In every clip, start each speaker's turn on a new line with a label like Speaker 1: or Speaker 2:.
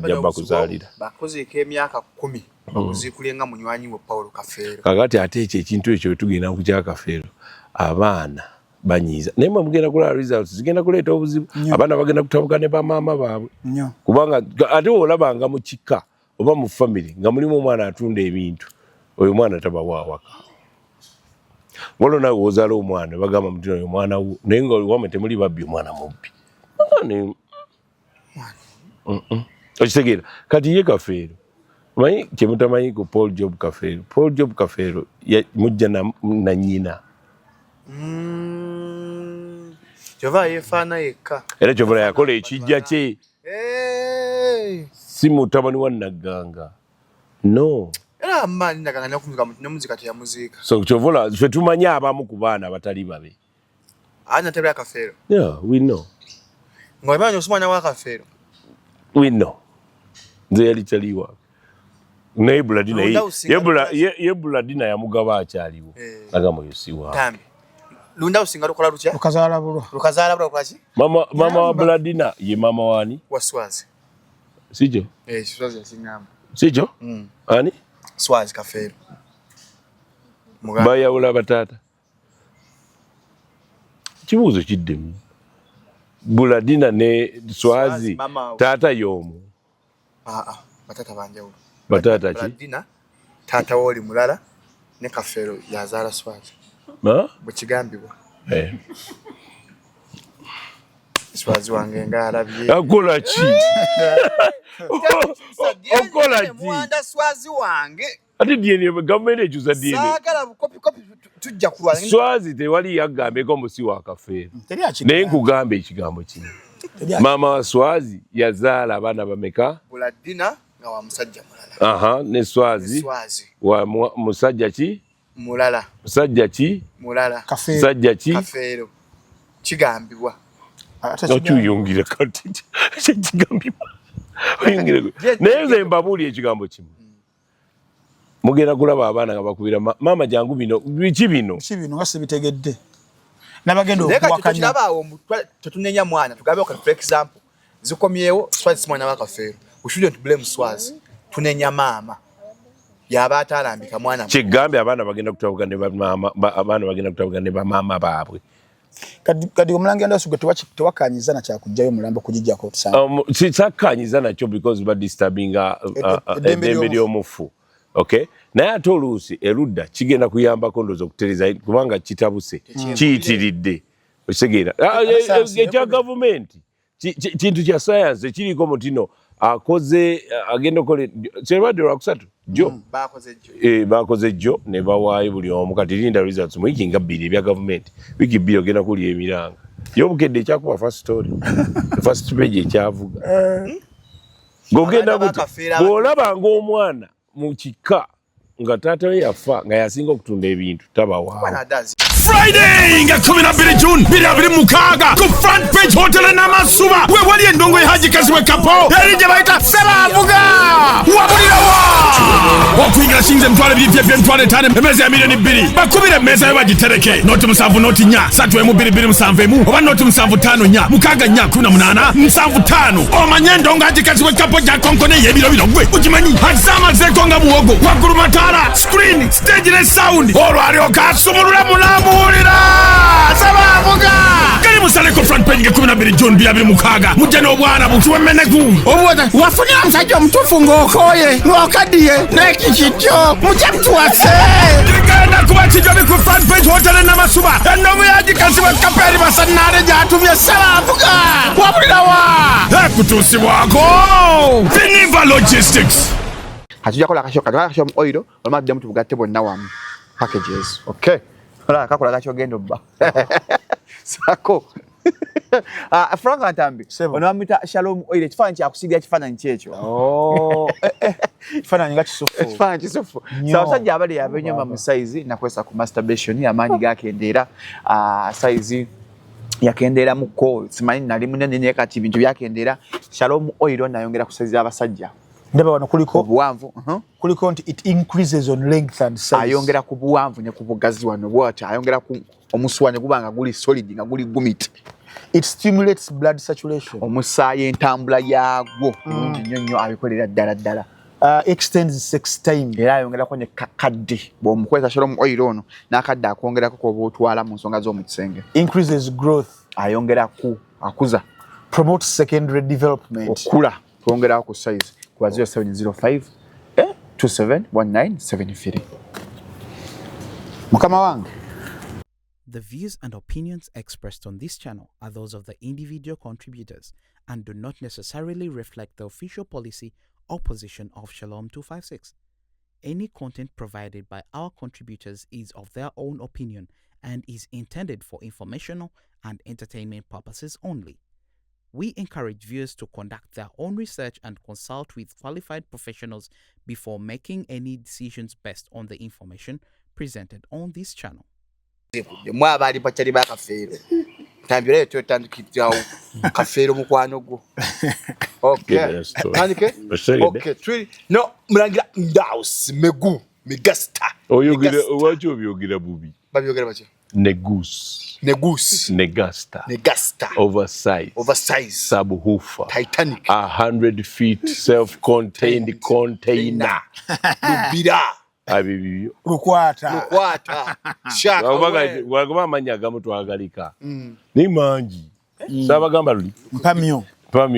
Speaker 1: jabba kuzalira
Speaker 2: bakoze emyaka 10 bakuzikulenga munywanyi wa Paulo Kafeero
Speaker 1: kakati ate ekintu ekyo tugenda kujja Kafeero abaana banyiza naye mugenda kulala results zigenda kuleeta obuzibu abaana bagenda kutabuka ne bamaama baabwe kubanga ate olabanga mu kika oba mu family nga mulimu omwana atunda ebintu oyo mwana tabawawaka wolo nawe ozaala omwana bagamba mutino oyo mwana wo naye nga wamwe temuli babbi omwana mubbi okitegeera kati ye Kafeero manyi kyemutamanyi ku Paul Job Kafeero mujja na nnyina
Speaker 2: Jova yefana yekka
Speaker 1: era Jova yakola ekijja kye si mutabani wa Naganga no
Speaker 2: era amani Naganga nakumvika mu muzika ya muzika
Speaker 1: so Jova fe tumanya abamu ku baana abatali babe
Speaker 2: ana tebya Kafeero
Speaker 1: we know
Speaker 2: ngoyimanya osumanya wa Kafeero
Speaker 1: we know nze yali chaliwa Nebladina Yebladina ya mugaba akyaliwo agamo yosiwa
Speaker 2: tambi lunda usinga lukola lucha
Speaker 3: lukazala bro kwachi
Speaker 1: mama wa Bladina ye mama wani
Speaker 2: waswazi
Speaker 1: sijo
Speaker 2: swazi singamba
Speaker 1: sijo ani
Speaker 2: Swazi Kafeero
Speaker 1: baya ula batata kibuzo kiddemu Bladina ne Swazi tata yomu
Speaker 2: batata banjawulo
Speaker 1: batata ki
Speaker 2: Bladina tata woli mulala ne Kafeero yazala Swazi bukigambibwa Swazi wange ngalabye
Speaker 1: akola ki okola ki
Speaker 2: mwanda Swazi wange
Speaker 1: ati DNA government ejuza DNA
Speaker 2: sagala kopi tujja kulwala
Speaker 1: Swazi tewali yagambe ko musi wa Kafeero naye nkugambe ekigambo kino mama wa Swazi yazala abana bameka
Speaker 2: Bladina nga wa musajja mulala
Speaker 1: ne Swazi wa musajja ki
Speaker 2: mulala
Speaker 1: musajja ki
Speaker 2: mulala
Speaker 1: musajja ki
Speaker 2: Kafeero kigambibwa
Speaker 1: atachiyungira kati kigambibwa naye nze mbabuli ekigambo kimu mugenda kulaba abaana nga bakubira mama jangu bino bino
Speaker 3: nga sibitegedde nabagenda okuwakanya
Speaker 2: nabawo tetunenya mwana tugabe for example zikomyewo Swazi mwana wa Kafeero we shouldn't blame Swazi tunenya mama yaba atalambika mwana
Speaker 1: kigambe abaana bagenda kutabuka ne mama abaana bagenda kutabuka ne mama baabwe
Speaker 3: kadi omulange ndasuge tewakanyiza na kyakujjayo mulambo kujijjako otusanga
Speaker 1: sisakkanyiza nakyo because ba disturbing eddembe ly'omufu okay naye ate oluusi erudda kigenda kuyambako ndoza okutereza kubanga kitabuse kiyitiridde okitegeera ekya gavumenti kintu kya science kiriko mutino akoze agenda okole kyebadde lwakusatu jo bakoze jo ne bawaayo buli omu kati linda results mu wiki nga 2 ebya gavumenti wiki 2 ogenda kulya emiranga yobukedde ekyakuba first story first page ekyavuga gogenda bw'olaba ng'omwana mu kika nga taata we yafa nga yasinga okutunda ebintu tabawaawo
Speaker 4: Friday nga 12 June 2026 ku Front Page Hotel Namasuba we wali endongo Haji Kaziwe Kapo erije baita Ssebavuga wabulirawa okuingira sinze mtwale by'eby'e mtwale tane emeza ya milioni 2 bakubire meza yo bagitereke noti musanvu noti nya satwe mu 2 oba noti musanvu 5 nya mukaga nya 18 musanvu 5 omanye endongo Haji Kaziwe Kapo ja konkone yebiro bino gwe ukimanyi hazama zeko nga muwogo waguru matara screen stage ne sound olwali okasumulula mulamu Ssebavuga kali musale ko Front Page 12 June 2026 mujja n'obwana bukiwe meneku obwoza wafunira musajja omutufu ng'okoye ng'okadiye n'ekikijjo mujja mutuwase kigenda kuba kijobi ku Front Page Hotel Namasuba endongo ya Haji Kaziwe Kapo eri basanaale gy'atumye Ssebavuga wabulirawa ekutuusibwako Biniva Logistics
Speaker 2: hatujja kola akasho mu oil olmadde mu tubugatte bonna wamu packages okay Ola kakola gacho gendo bba. Sako. Frank Antambi. Ono amita Shalom oile kifanyi kya kusiga kifanyi kyekyo.
Speaker 3: Kifanyi nga kisufu.
Speaker 2: Kifanyi kisufu. Sawasajja abali yabenyoma mu size na kwesa ku masturbation yamanyi gakendera size yakendera mu ko simanyi nali munene ne kati bintu byakendera Shalom oil nayongera ku size abasajja.
Speaker 3: Ndaba wano kuliko
Speaker 2: obuwanvu
Speaker 3: kuliko nti it increases on length and size
Speaker 2: ayongera ku buwanvu ne ku bugazi wano bwata ayongera ku omuswanya kubanga guli solid nga guli gumit
Speaker 3: It stimulates blood saturation.
Speaker 2: Omusaayi entambula yaagwo bulungi nnyo abikolera ddala.
Speaker 3: Extends sex time.
Speaker 2: Era ayongerako ne kadde bw'omukozesa Shalom oil ono n'akadde akwongerako kw'oba otwala mu nsonga z'omu kisenge.
Speaker 3: Increases growth.
Speaker 2: Ayongeraku akuza.
Speaker 3: Promotes secondary development.
Speaker 2: Okula twongerako ku size kuba 0705 271973. Mukama wange.
Speaker 5: The views and opinions expressed on this channel are those of the individual contributors and do not necessarily reflect the official policy or position of Shalom 256. Any content provided by our contributors is of their own opinion and is intended for informational and entertainment purposes only. We encourage viewers to conduct their own research and consult with qualified professionals before making any decisions based on the information presented on this channel.
Speaker 2: Mwabali pachali ba kafeero. Tambire to tandikirawo kafeero mukwano gwo. Okay. Tandike? Okay. Three. No, mulangira ndaus megasta.
Speaker 1: Oyogera wacho byogera bubi.
Speaker 2: Babyogera bacho.
Speaker 1: Negus. Negasta. Oversize. Subwoofer.
Speaker 2: Titanic.
Speaker 1: 100 feet self-contained container.
Speaker 2: Lubira.
Speaker 1: Abibyo.
Speaker 3: Rukwata.
Speaker 2: Shaka.
Speaker 1: Wagoma amanya agamu twagalika. Ni mangi. Sabagamba luli.
Speaker 3: Mpamyo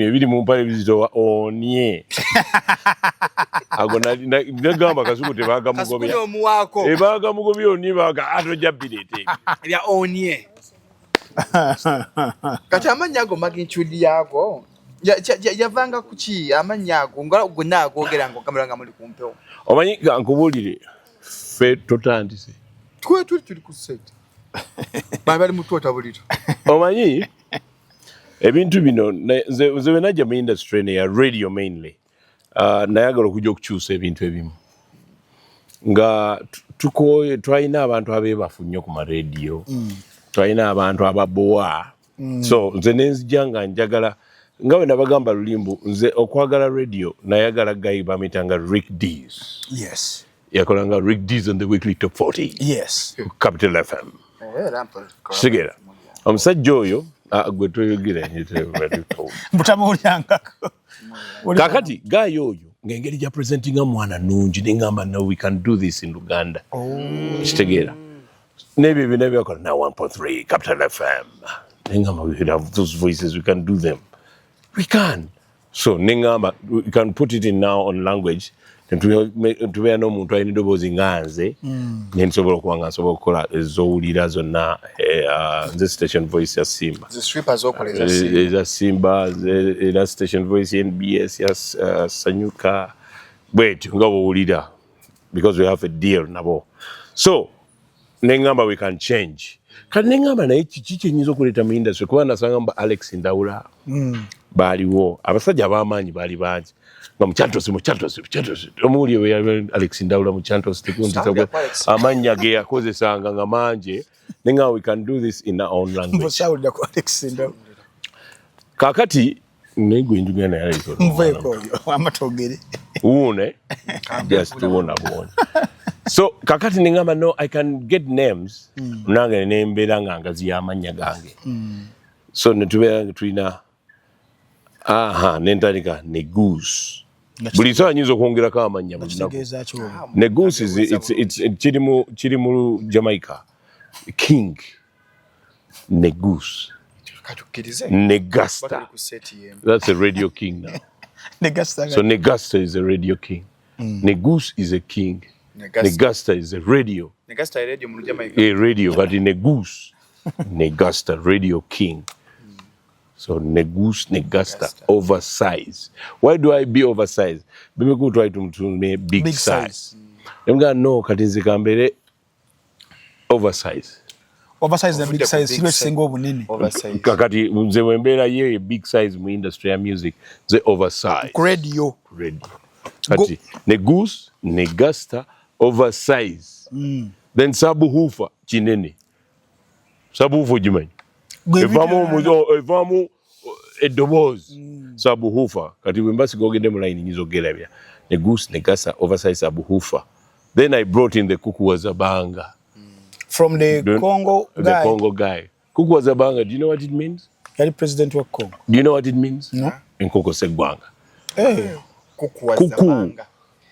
Speaker 1: ebiri mu mpale bizito wa onye. Agona negamba kasuku tebaga mugobya.
Speaker 2: Kasuku omuwako.
Speaker 1: Ebaga mugobya oni baga atojja bilete.
Speaker 2: Ya onye. Kati amanya ago maginchudi yako. Yavanga kuki amanya ago ngona agogera ngo kameranga muri kumpewo.
Speaker 1: Omanyi nkubulire fe totandise.
Speaker 2: Tuli ku set. Bali mutota bulito.
Speaker 1: Omanyi ebintu bino nze najja mu industry ne ya radio mainly. Nayagala okujja okukyusa ebintu ebimu. Nga twalina abantu abeebafu nnyo ku maradio. Twalina abantu ababowa. So nze nenzija nga njagala nga bwe nabagamba lulimbu nze okwagala radio nayagala guy bamitanga Rick Dees.
Speaker 3: Yes.
Speaker 1: Yakolanga Rick Dees on the weekly top 40.
Speaker 3: Yes.
Speaker 1: Capital FM. Sigera. Omusajja oyo gwe toyogera
Speaker 3: mutamulyangako.
Speaker 1: Kakati guy oyo ngengeri ja presentinga mwana nungi nengamba no we can do this in Uganda. Kitegeera. Nebyo binabyako na 1.3 Capital FM. Nengamba we have those voices, we can do them. We can. So nengamba we can put it in now on language. Tubeera n'omuntu alina eddoboozi nga nze nsobola okuba nga nsobola okukola ez'owulira zonna nze station voice ya Simba eza Simba era station voice ya NBS ya Sanyuka bwetyo nga bw'owulira because we have a deal nabo. So nengamba we can change. Kati nengamba naye kiki kyenyinza okuleeta mu industry kuba nasanga mba Alex Ndawula baaliwo abasajja ab'amaanyi baali bangi nga muchantosi omuli we Alex Ndawula muchantosi tekundisa amannya ge yakozesanga nga manje nenga we can do this in our own language. Kakati negwe njugana yali
Speaker 3: mveko amatogere
Speaker 1: une just wona bona. So kakati nengamba no I can get names nange nembera nga ngazi y'amannya gange. So netubeera tulina nentandika Negus. Buli saa nyinza okwongerako amannya mu lunaku. Negus kiri mu Jamaica. King. Negus. Negasta. That's a radio king now. So Negasta is a radio king. Negus is a king. Negasta is a radio.
Speaker 2: Negasta is radio mu Jamaica.
Speaker 1: A radio, but in Negus. Negasta, radio king. So Negus, Negasta, oversize. Why do I be oversized? Bime ku try to me big size. Nga no katinze kambere oversize.
Speaker 3: Oversize na big size silo kisengo obunene.
Speaker 1: Kakati nze wembera ye big size mu industry ya music ze oversize.
Speaker 3: Radio.
Speaker 1: Kati Negus, Negasta, oversize. Then subwoofer kinene. Subwoofer jimanyi. Evamu eddoboozi subwoofer kati bwe mbasi gogende mu line nyizo gerabya Negus Negasa oversize subwoofer. Then I brought in the Kuku Wazabanga
Speaker 3: from the Congo guy.
Speaker 1: The Congo guy. Kuku Wazabanga, do you know what it means?
Speaker 3: Yali president wa Congo.
Speaker 1: Do you know what it means?
Speaker 3: No.
Speaker 1: Enkoko Segwanga.
Speaker 2: Kuku was
Speaker 1: Kuku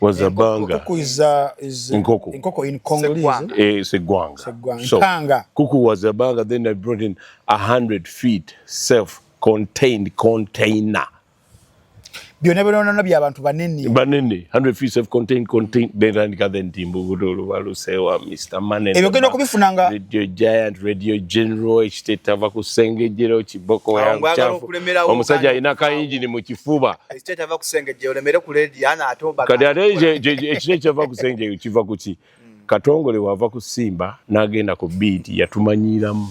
Speaker 1: was a banga.
Speaker 3: Kuku is
Speaker 1: Nkoko.
Speaker 3: Nkoko in Congolese.
Speaker 1: Segwanga.
Speaker 3: So,
Speaker 1: Kuku was a banga. Then I brought in 100 feet self-contained container.
Speaker 3: Byonna byonna by'abantu banene
Speaker 1: 100 feet self-contained then randika then Timbugudulu Walusewa Mr. Manene
Speaker 3: ebyo kubifunanga
Speaker 1: Radio Giant Radio General ekiteta ava kusengejero kiboko ya mchafu omusajja ina ka engine mu kifuba
Speaker 2: ekiteta ava kusengejero lemere ku radio ana atoba
Speaker 1: kati ate ekiteta ava kusengejero kiva kuki Katongole wava kusimba n'agenda ku beat yatumanyiramu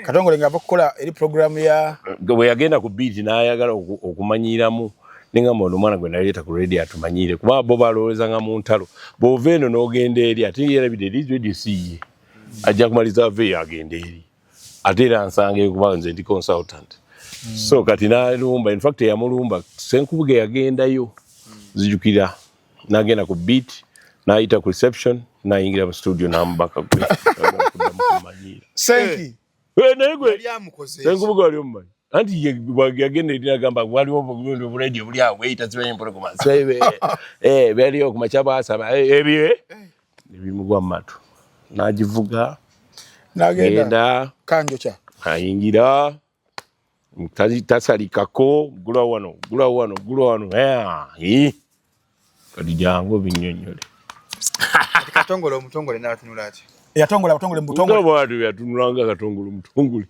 Speaker 3: Katongole ngava kukola eri program ya
Speaker 1: gwe yagenda ku beat n'ayagala okumanyiramu ninga mwana mwana gwe naleta ku radio atumanyire kuba bo baloweza nga mu ntalo boveno n'ogenda eri ate yera bideli radio siye ajja kumaliza ve agenda eri atera nsange kuba nze ndi consultant so kati nalumba in fact yamulumba senkubuge yagendayo zijukira nagenda ku beat naita ku reception naingira mu studio nambaka gwe
Speaker 3: senki
Speaker 1: negwe senkubuge ali omumanyi anti yagenda eri nagamba waliwo obugundu oburadio buli awo eyita zibaye empologoma baliyo ku makyaba asaba ebye ebimugwa mu matu nagivuga
Speaker 3: nagenda kanjo cha
Speaker 1: ayingira tasalikako gula wano kati jangu binyonyole
Speaker 2: Katongole omutongole n'atunula ati
Speaker 3: yatongola abatongole mu butongole
Speaker 1: bwatu yatunulanga katongole omutongole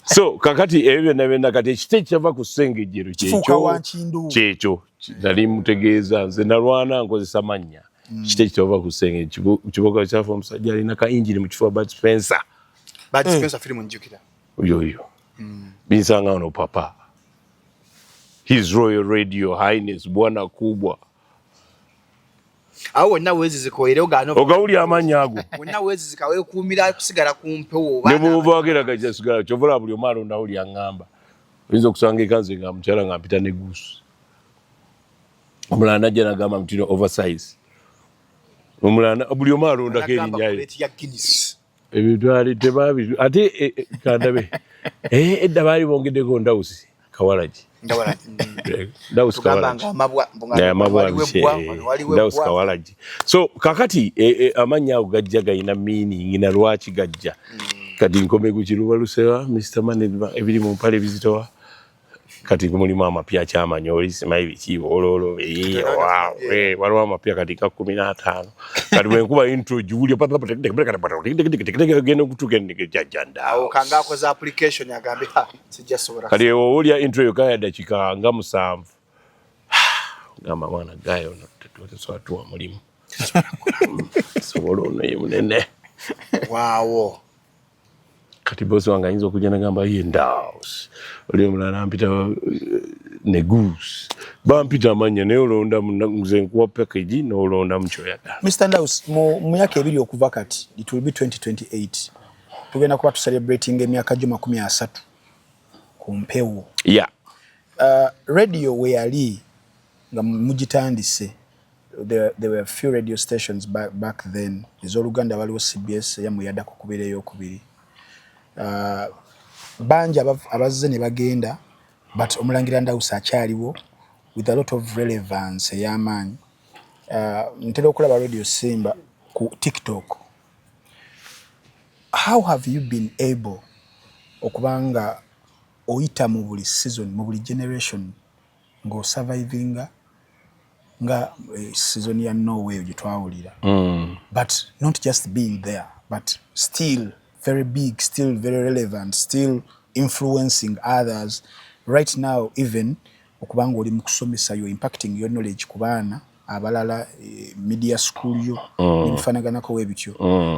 Speaker 1: so kakati ebyo nabenda kati ekite kyava ku ssengejero kyekyo nali mutegeeza nze nalwana nkozesa mannya ekite kyava ku ssengejero kiboka kyafa omusajja alina ka engine mu kifo Bud Spencer
Speaker 2: firimu njukira
Speaker 1: oyo binsanga ono papa His Royal Radio Highness bwana kubwa
Speaker 2: awo na wezi zikoere ogano
Speaker 1: ogawuli amanya ago
Speaker 2: wonna wezi zikawe kuumira kusigala kumpewo
Speaker 1: ne buvagera gaja sigala chovola buli omalo ndawuli angamba oyinza okusanga ekanze nga mukyala nga mpita ne guusu omulala najja nagamba mutino oversize omulala buli omalo ndako erinyayo ebitwali tebabi ate kandabe edda baali bongeddeko ndawusi kawalaji Ndawusi Kawalaji. So kakati amanya ago gajja gayina meaning na lwaki gajja kati nkome kukiruba lusewa Mr. Management ebiri mu mpale bizitowa kati mulimu amapya kyamanya olisima ebikibo ololo waliwo amapya kati ka 15 kati bwenkuba intro giwulya genda okutugenda jajjanda
Speaker 2: awo kanga akoza application agambe sijasobora
Speaker 1: kati owulya intro yokaya dakika nga 7 gamba mwana gayo tetwatuwa mulimu sobola ono ye munene
Speaker 2: waawo
Speaker 1: kati bosi wange ayinza okujja nagamba ye ndaos oli omulala mpita ne goose bampita amanya naye olonda nze nkuwa package n'olonda mukyoyagala
Speaker 3: Mr. Ndaus mu myaka ebiri okuva kati it will be 2028 tugenda kuba tucelebrating emyaka gyo 30 ku mpewo radio we yali nga mugitandise there were few radio stations back then ez'Oluganda waliwo CBS yamuyadda ku kubira ey'okubiri banja abazze ne bagenda but omulangira Ndawusi akyaliwo with a lot of relevance ey'amaanyi ntera okulaba radio Simba ku TikTok. How have you been able okubanga oyita mu buli season mu buli generation ngo survivinga nga season ya Norway gitwawulira but not just being there but still very big, still very relevant, still influencing others right now even okubanga oli mu kusomesa you impacting your knowledge ku baana abalala media school yo nifanaganako webityo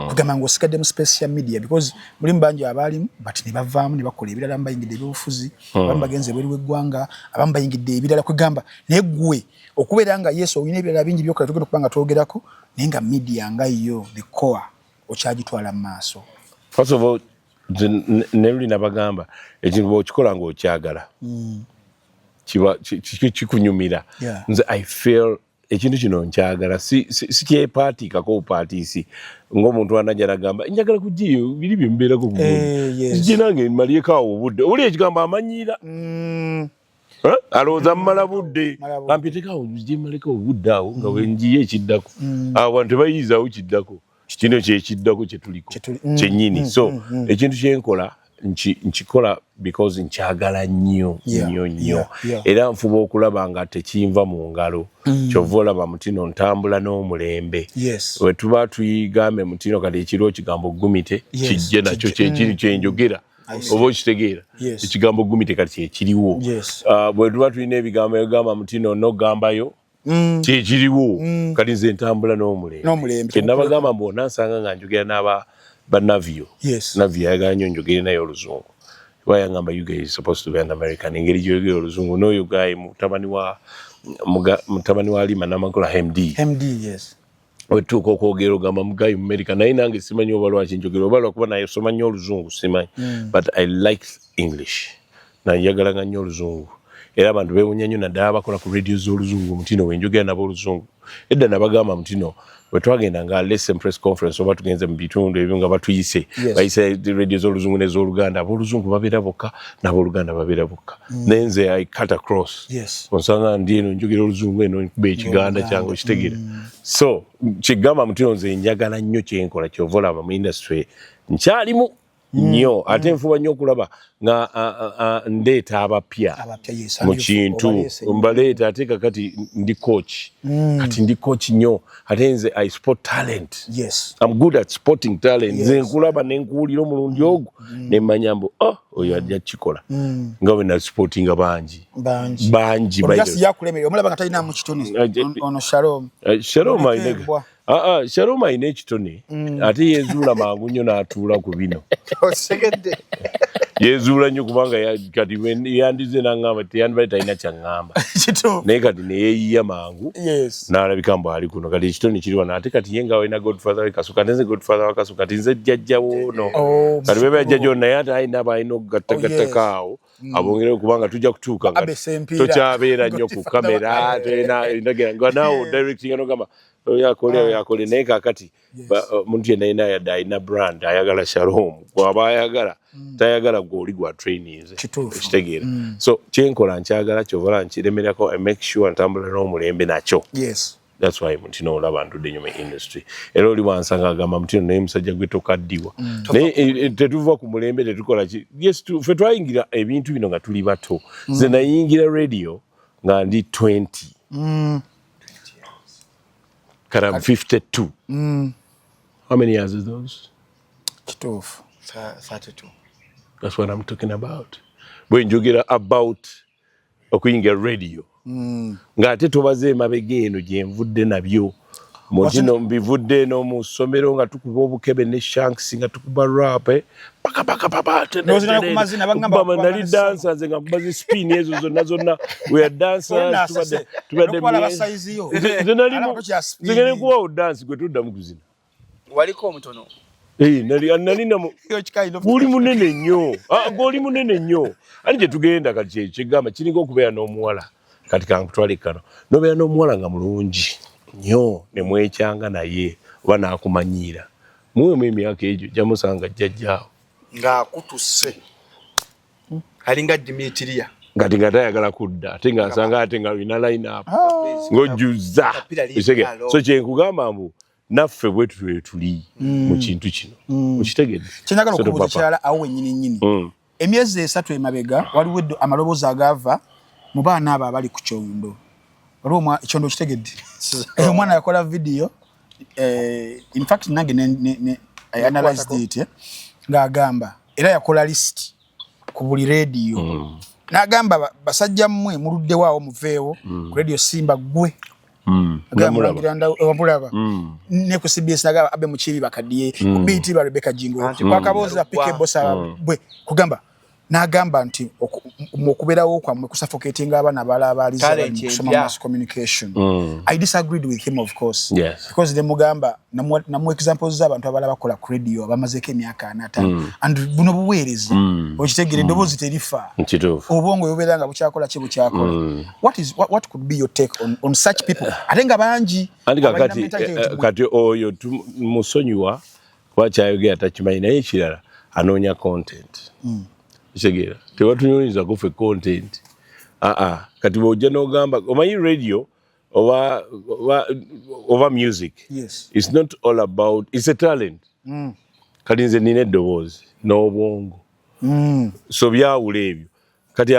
Speaker 3: kugamba ngo sikadde mu special media because muri mbanje abalimu but ne bavaamu ne bakola ebirala mbayingidde ebyobufuzi bamba genze bweri wegwanga abamba yingidde ebirala kugamba negwe okubeera nga yeso oyina ebirala bingi byokola tugenda kubanga twogerako nenga media nga yo the core okyagitwala maaso.
Speaker 1: First of all, neruli nabagamba ekintu bw'okikola ng'okyagala kiba kikunyumira nze I feel ekintu kino nkyagala si kyepaatikako obupaatiisi ng'omuntu anajja nagamba njagala kugiyo biri bye mbeerako ku gundi kye nange mmalyeko awo obudde oli ekigambo amanyiira alowooza mmala budde kampitekawo gye mmaleko obudde awo nga bwe njiyo ekiddako abantu tebayizaawo kiddako kino kyekiddako kye tuliko kyennyini so ekintu kyenkola nkikola because nkyagala nnyo era nfuba okulaba nga tekinva mu ngalo kyova olaba mutino ntambula n'omulembe we tuba tuyigambe mutino kati ekiriwo kigambo gumite kijje nakyo kyekiri kyenjogera oba okitegeera ekigambo gumite kati kyekiriwo bwe tuba tulina ebigambo egamba mutino nogambayo kyekiriwo kati nze ntambula n'omulembe kyenabagamba mbona nsanga nga njogera n'aba Navio. Navio ayagala nnyo njogere naye oluzungu. Bayangamba you guys supposed to be an American. Engeri gyogera oluzungu n'oyo guy mutabani wa Lima Namakula MD. Yes. Wetuuka okwogera ogamba mugayi mu America naye nange simanyi oba lwaki njogera oba lwakuba naye soma nnyo oluzungu simanyi. But I like English. Nayagalanga nnyo oluzungu. Era abantu beewunya nnyo naddala abakola ku radio z'oluzungu mutino wenjogera nabo oluzungu. Edda nabagamba mutino wetwagenda nga lesson press conference oba tugenze mu bitundu ebyo nga batuyise bayise radio z'oluzungu n'ez'oluganda ab'oluzungu babeera bokka n'ab'oluganda babeera bokka nenze I cut across onsanga ndi eno njogera oluzungu eno nkuba ekiganda kyange okitegeera so kigamba mutino nze njagala nnyo kyenkola kyova olaba mu industry nkyalimu nnyo ate nfuba nnyo okulaba nga ndeeta abapya mu kintu mbaleeta ate kakati ndi coach kati ndi coach nnyo ate nze I spot talent I'm good at spotting talent nze nkulaba nenkuwulira omulundi ogwo nemmanya mbu oyo ajja kikola nga bwe nasportinga bangi Shalom ayina ekitone ate yezuula mangu nnyo n'atuula ku bino yezuula nnyo kubanga kati yandize n'aŋŋamba teyandibale talina kyaŋŋamba naye kati neyeeyiya mangu n'alabika mbu ali kuno kati ekitone kiri wano ate kati ye nga walina godfather we Kasuka ate nze godfather wa Kasuka kati nze jjajjawo no kati beba jjajjawo naye ate alina balina okugattagattako awo abongerewo kubanga tujja kutuuka nga tokyabeera nnyo ku kamera tolinagira nga naawo directing anogamba yakole naye kakati muntu yenna yina yadde alina brand ayagala Shalom gwaba ayagala tayagala gwoli gwa trainings ekitegeera so kyenkola nkyagala kyovala nkiremerako I make sure ntambula n'omulembe nakyo that's why mutino olaba ntudde nnyo mu industry era oli wansanga agamba mutino naye musajja gwe tokaddiwa naye tetuva ku mulembe tetukola ki ffe twayingira ebintu bino nga tuli bato nze nayingira radio nga ndi 20 I'm 52. How many years is those?
Speaker 3: 32.
Speaker 1: That's what I'm talking about. When you get about okuyingira radio. Nga ate tobaze emabega eno gye nvudde nabyo. Mutino mbivudde no mu ssomero nga tukuba obukebe ne shanks nga tukuba rap paka nali dancer nze nga kubazi spin ezo zonna we are dancers tubadde nali kuwa dance gwe tudda mu kuzina
Speaker 2: waliko omutono
Speaker 1: nali guli munene nnyo goli munene nnyo ani gye tugenda kati kyegamba kiringa okubeera n'omuwala kati kankutwale kano nobeera n'omuwala nga mulungi nnyo ne mwekyanga naye oba n'akumanyiira muwemu emyaka egyo jamusanga jjajjaawo
Speaker 2: ng'akutuse alinga Dimitiriya
Speaker 1: ngati nga tayagala kudda ate nga nsanga ate nga lina line up ng'ojjuza so kyenkugamba mbu naffe bwe tutwe tuli mu kintu kino okitegedde
Speaker 3: kyenagala okubuuza kirala awo wennyini emyezi 3 emabega waliwo amaloboozi agava mu baana abo abali ku kyondo waliwo ekyondo kitegedde omwana yakola video in fact nange I analyzed it ng'agamba era yakola list ku buli radio n'agamba basajja mmwe muluddewo muveewo ku radio Simba gwe Wambulaba ne ku CBS nagaba abe mukibi bakadiye ku BT ba Rebecca Jingo kwa kaboza pike bossa bwe kugamba n'agamba nti okubeerawo kwammwe kusuffocatinga abaana balaba aliza mu kusoma mass communication. I disagreed with him, of course.
Speaker 1: Yes.
Speaker 3: Because the mugamba namu examples z'abantu abalaba bakola ku radio abamazeko emyaka 4 and buno buweereza okitegere eddoboozi terifa obwongo yobeera nga bukyakola ki bukyakola. What could be your take on such people? Ate nga bangi
Speaker 1: kati oyo musonyiwa wakyayogera takimanyi naye ekirala anoonya content. Kitegeera tewatunyuliza kufe content. Kati bw'ojja n'ogamba omanyi radio over music.
Speaker 3: Yes.
Speaker 1: It's not all about, it's a talent. Kati nze nina eddoboozi n'obwongo. So byawula ebyo. Kati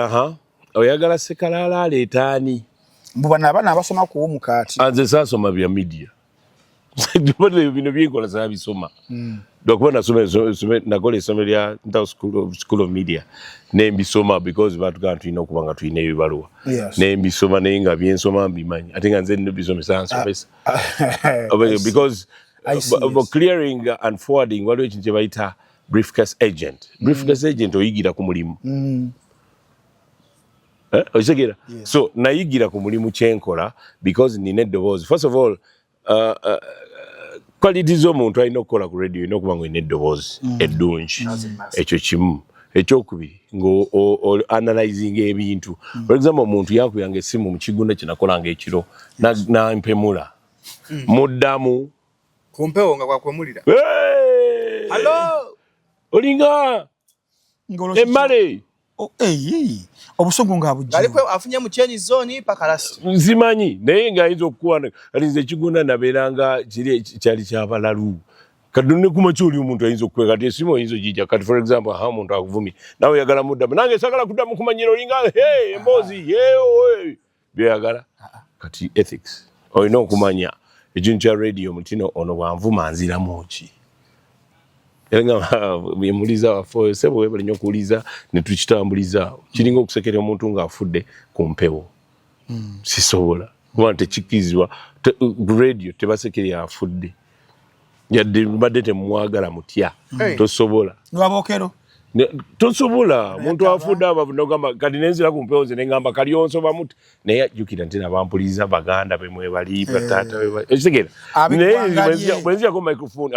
Speaker 1: oyagala Sekalaala aleeta ani?
Speaker 3: Mbubana abaana abasoma ku omukaati.
Speaker 1: Nze saasoma bya media. Bino byenkola saabisoma. Dokuba nakola essomero lya School of Media nembisoma because batugamba tulina okuba nga tulina ebibaluwa. Nembisoma naye nga byensoma mbimanyi ate nga nze nobisomesa nsomesa. Because clearing and forwarding waliwo ekintu kye bayita briefcase agent. Briefcase agent oyigira ku mulimu. Okitegeera? So nayigira ku mulimu kyenkola because nina eddoboozi. First of all, quality z'omuntu alina okukola ku radio olina okuba ng'olina eddoboozi eddungi. Ekyo kimu. Ekyokubiri analyzing ebintu. For example, omuntu yakuyanga essimu mu kigunda kye nakolanga ekiro nampemula muddamu
Speaker 2: ku mpewo nga kwakwemulira.
Speaker 1: Hello! Olinga emmale
Speaker 3: obusungu nga bujja
Speaker 2: aliko afunye mu change zone pakalasi
Speaker 1: nzimanyi naye ng'ayinza okukuwana kati nze ekigunda nabeeranga kyali ky'abalalu kati ne kumakya oli omuntu ayinza okukweka kati esimu oyinza ogijja kati for example omuntu akuvumye nawe oyagala muddamu nange sagala kuddamu kumanyira olinga emboozi byeyagala kati ethics olina okumanya ekintu kya radio mutino ono bwanvuma nziramu ki yemuliza waffe sebo webale nnyo okuwuliza ne tukitambuliza kiringa okusekera omuntu ng'afudde ku mpewo sisobola kuba tekikkirizibwa radio tebasekerya afudde yadde badde temwagala mutya tosobola
Speaker 3: lwabookero
Speaker 1: tosobola muntu afudde abavunogamba kati nenzira ku mpewo ze nengamba kalyonso bamuti naye ajjukira nti nabampuliza baganda bemwe bali bataata ekitegeera naye bwenzirako microphone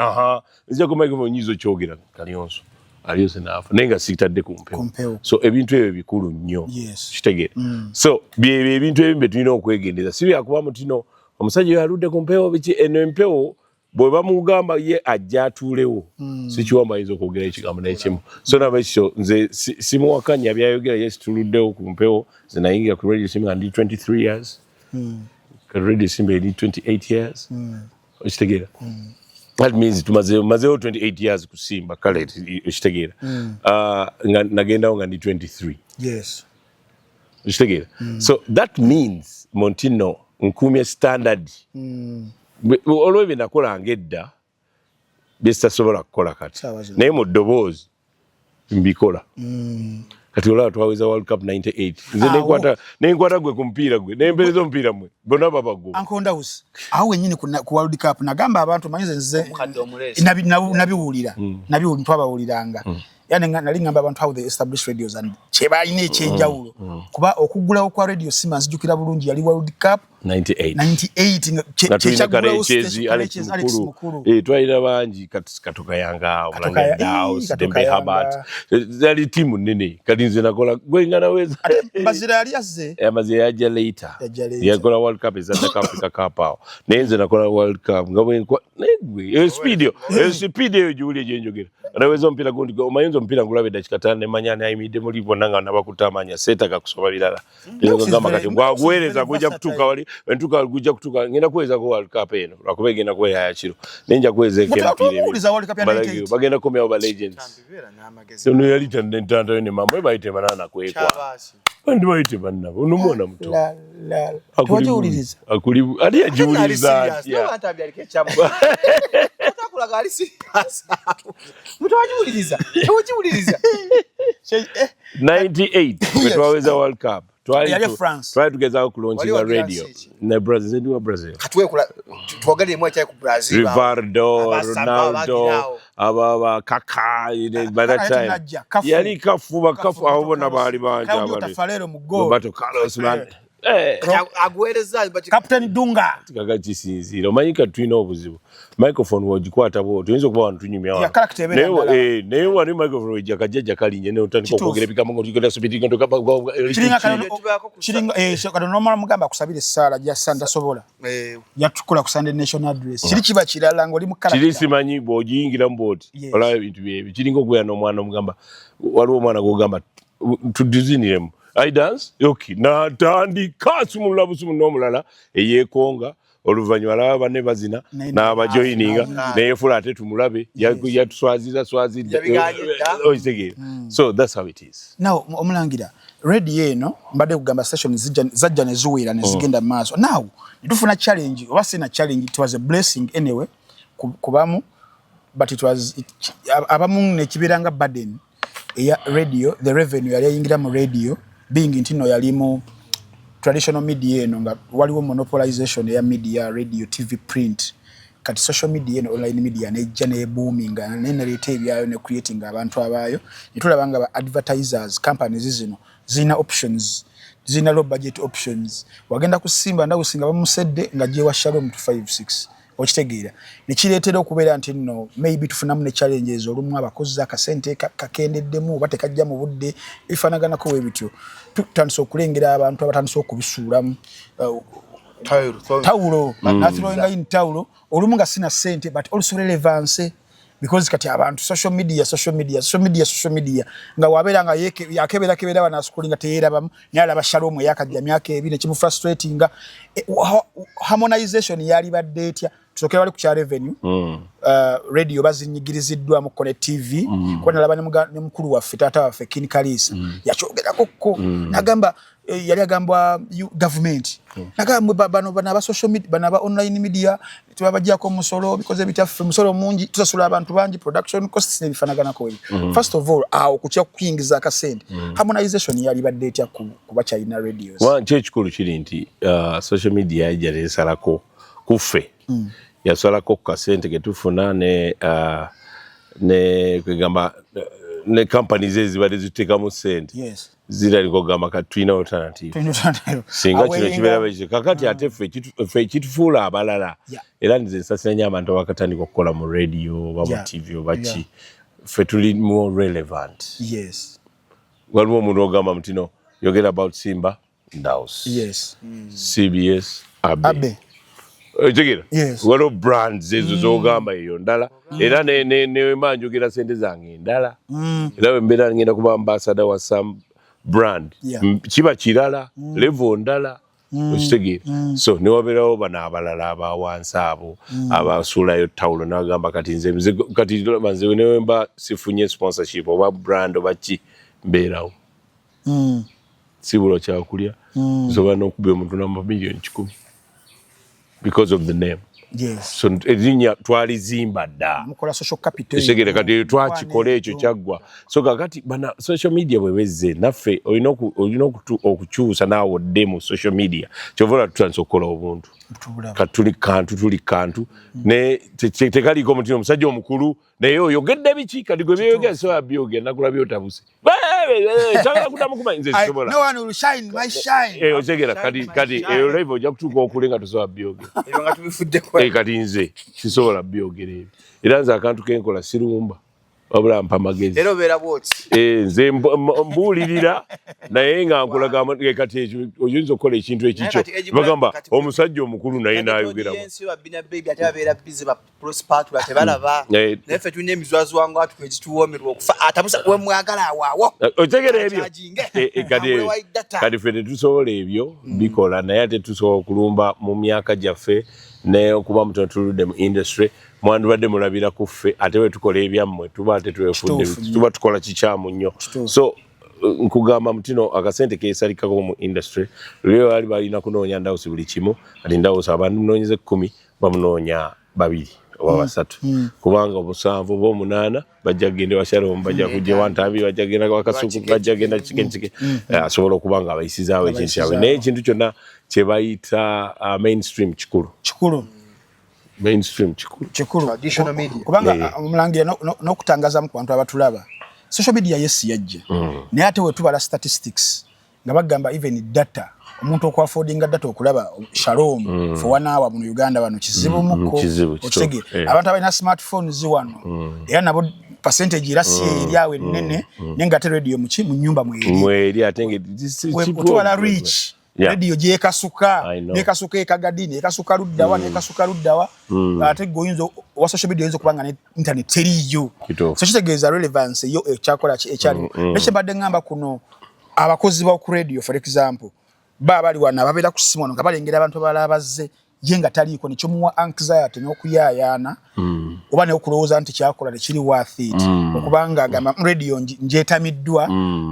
Speaker 1: nzirako microphone nyizo kyogera kalyonso aliyose naafa naye nga sitadde ku mpewo so ebintu ebyo bikulu nnyo kitegeera so byebyo ebintu ebimu bye tulina okwegendeza si byakuba mutino omusajja oyo aludde ku mpewo biki eno empewo bwe bamugamba ye ajja atuulewo sikiwamba ayinza okwogera ekigambo n'ekimu so naba ekyo nze simuwakanya byayogera yes tuluddewo ku mpewo nze nayingira ku radio simba ndi 23 years ku radio simba eri 28 years okitegeera that means mazeewo 28 years ku simba kale okitegeera nga nagendawo nga ndi 23 okitegeera so that means Montino nkuumye standard olwo bye nakolanga edda bye sitasobola kukola kati naye mu ddoboozi mbikola kati olaba twaweza World Cup 98 nze nenkwata gwe ku mupiira gwe nempereza omupiira mwe bonna babagwo
Speaker 3: ankondawusi awo wenyini ku World Cup nagamba abantu manyize nze nabiwulira twabawuliranga yani nali ngamba abantu how they established radios and kyebalina ekyenjawulo kuba okuggulawo kwa radio Simba nzijukira bulungi yali World Cup 98
Speaker 1: Alex mukuru twalina bangi katoka yanga Dembe Habat zali timu nene kati nze nakola gwengana weza
Speaker 3: Bazira yali yazze
Speaker 1: amazira yajja later yakola World Cup ezata Africa Cup awo naye nze nakola World Cup nga bwenkwa negwe speed eyo gyuli gyenjogera anaweza omupiira gundi omayinza omupiira ngulabe dakika 5 nemanya ayimidde muri bonna nga nabakutamanya seetaka kusoma birala ngamba kati bwaguweereza gujja kutuuka wali entuuka gujja kutuuka ngenda kuweza ko World Cup eno lwakuba egenda kuba yayakiro nenja kuweza ekempiira bagenda komyawo ba legends ono yali tantantayo ne mamwe bayite banana kwekwa bandi bayite bannabo ono mwana muto ali yagiwuliriza atya
Speaker 2: kulaga ali serious mtu wajiuliza
Speaker 1: 98 twaweza World Cup twali tugezaako kulonkinga radio ne Brazil wa Brazil
Speaker 2: twogere mwe cyane ku Brazil
Speaker 1: Rivaldo Ronaldo aba Kaka by that time yali kafu aho bona bali banja Roberto Carlos man
Speaker 2: agwereza
Speaker 3: Captain Dunga
Speaker 1: kaka kisinziro manyika twina obuzibu microphone wogikwata bo tuyinza okuba wantu nyumya
Speaker 3: ya character ebera
Speaker 1: naye wali microphone wojakajaja kalinye ne utandika okwogera bigambo ng'otigenda speeding ndo kapa
Speaker 3: kiringa kado normal mugamba kusabira essala ya sanda sobola yatukola ku Sunday National Address kiri kiba kirala ngoli mu character
Speaker 1: kiri simanyi bojingira mboti ola ebintu byebi kiringa okuya n'omwana omugamba waliwo omwana gogamba tudiziniremu I dance okay na tandika sumulabusumu n'omulala eyekonga oluvanyuma laba banne bazina n'abajoyininga neyefula ate tumulabe yatuswaziza so that's how it is.
Speaker 3: Now omulangira radio eno mbadde kugamba station zajja ne ziwera ne zigenda maaso now tufuna challenge oba sina challenge, it was a blessing anyway kubamu but it was abamu ne kibiranga burden ya radio, the revenue yali yingira mu radio being intino yalimu traditional media eno nga waliwo monopolization ya media radio TV print kati social media eno online media nejja ne booming ne narrate ebyayo ne creating abantu abayo nitulabanga ba advertisers companies zino zina options zina low budget options wagenda kusimba nda kusinga bamusedde nga je wa Shalom 256 okitegeera nikireetera okubeera nti nno maybe tufunamu ne challenges olumu abakozi akasente kakendeddemu batekajja mu budde ifanaganako webityo tutandise okulengera abantu abatandise okubisuulamu tawulo nathrowing in tawulo olumu nga sina sente but also relevance because kati abantu social media nga wabeera nga yakebera banasukulinga teyerabamu nyala bashalomwe yakajja myaka ebine kimu frustrating harmonization yali badde etya tusokera wali ku cha revenue radio bazinyigiriziddwa mu Connect TV kwa nalaba ne mukulu waffe tata waffe King Kalisa yachogerako ko nagamba yali agambwa government nagamba bano bana social media bana ba online media tubabajjako musolo because ebitaffe musolo mungi tusasula abantu bangi production costs ne bifanaganako webi first of all kucha kuingiza akasente harmonization yali badde etya kuba China radios
Speaker 1: kikulu kiri nti social media yajja salako kufe yasalako kasente ketufuna ne kwegamba ne companies ezibadde ziteka mu sente zirali kugamba katwina alternative singa kino kibeera bwe kakati ate ffe kitufuula abalala era nze nsasanya abantu abakatandika okukola mu radio oba mu TV oba ki ffe tuli more relevant waliwo omuntu ogamba mutino yogera about Simba Ndaus CBS Abe Jigera waliwo brands ezo zogamba eyo ndala era ne manjogera sente zange ndala era bembeera ngenda kuba ambassador wa some brand kiba kirala level ndala okitegeera so ne wabeerawo bana abalala abawansi abo abasuulayo tawulo n'agamba kati nze kati manze ne mba sifunye sponsorship oba brand oba ki mbeerawo sibulo kyakulya nsobola n'okubya omuntu namba million 10 because of the name. So erinya twalizimba dda.
Speaker 3: Mukola social capital.
Speaker 1: Ekigere kati twakikola ekyo kyaggwa. So kakati bana social media bwebezze naffe olina okukyusa naawe demo social media. Kyovola tutandise okukola obuntu. Tuli kantu ne tekaliko omutino omusajja omukulu naye oyogedde biki kati gwe byeyogera so abyogera nakula byotabuse. Sagala kutamu kumanya nze sisobola.
Speaker 3: No one will shine my shine.
Speaker 1: Okitegeera kati level ojja kutuuka okulenga tosobola byogera.
Speaker 2: Ebyo nga tubifudde kwa.
Speaker 1: Kati nze sisobola byogera ebyo. Era nze akantu kenkola sirumba. Wabula mpa magezi.
Speaker 2: Era obeera bwoti.
Speaker 1: Nze mbuulirira naye nga nkulaga kati ekyo oyinza okukola ekintu ekikyo. Bagamba omusajja omukulu naye n'ayogeramu.
Speaker 2: Yensi wa Bina Baby ate abeera busy ba prosperity tebalaba. Naffe tulina emizwazo nga tukituwoomerwa okufa atabusa we mwagala awaawo.
Speaker 1: Otegera ebyo. Kati ffe tetusobola ebyo bikola naye ate tusobola okulumba mu myaka gyaffe ne okuba mutono tuludde mu industry mwandibadde mulabira ku ffe ate we tukola ebyammwe tuba ate twefudde tuba tukola kikyamu nnyo so nkugamba mutino akasente keesalikako mu industry leo balina kunoonya Ndawusi buli kimu ati Ndawusi abantu munoonyeze 10 bamunoonya 2 oba basatu kubanga obusanvu bw'omunaana bajja kugenda washalom bajja kujja wantambi bajja kugenda wakasuku bajja kugenda chike asobola okubanga abayisizaawo ekintu kyabwe naye ekintu kyonna kye bayita mainstream kikulu
Speaker 2: traditional media
Speaker 3: kubanga omulangira n'okutangaza mu bantu abatulaba social media yesi yajja naye ate wetubala statistics nga bagamba even data omuntu okwaffordinga data okulaba Shalom for 1 hour mu Uganda wano kizibu muko okitege abantu abalina smartphones wano era nabo percentage irasi eryawe nene nenga te radio mu nyumba
Speaker 1: mweri atenge
Speaker 3: otwala reach radio je ekasuka ekagadini ekasuka ludda wa ekasuka ludda wa ate goyinzo wa social media yinzo kubanga ne internet teriyo so kitegeeza relevance yo ekyakola ekyali neche badde ngamba kuno abakozi ba ku radio for example bali wana babera ku simu nga balengera abantu balabazze yenga taliko nicho muwa anxiety n'okuyayana oba ne okulowooza nti kyakola tekiri worth it okubanga agamba radio njetamiddwa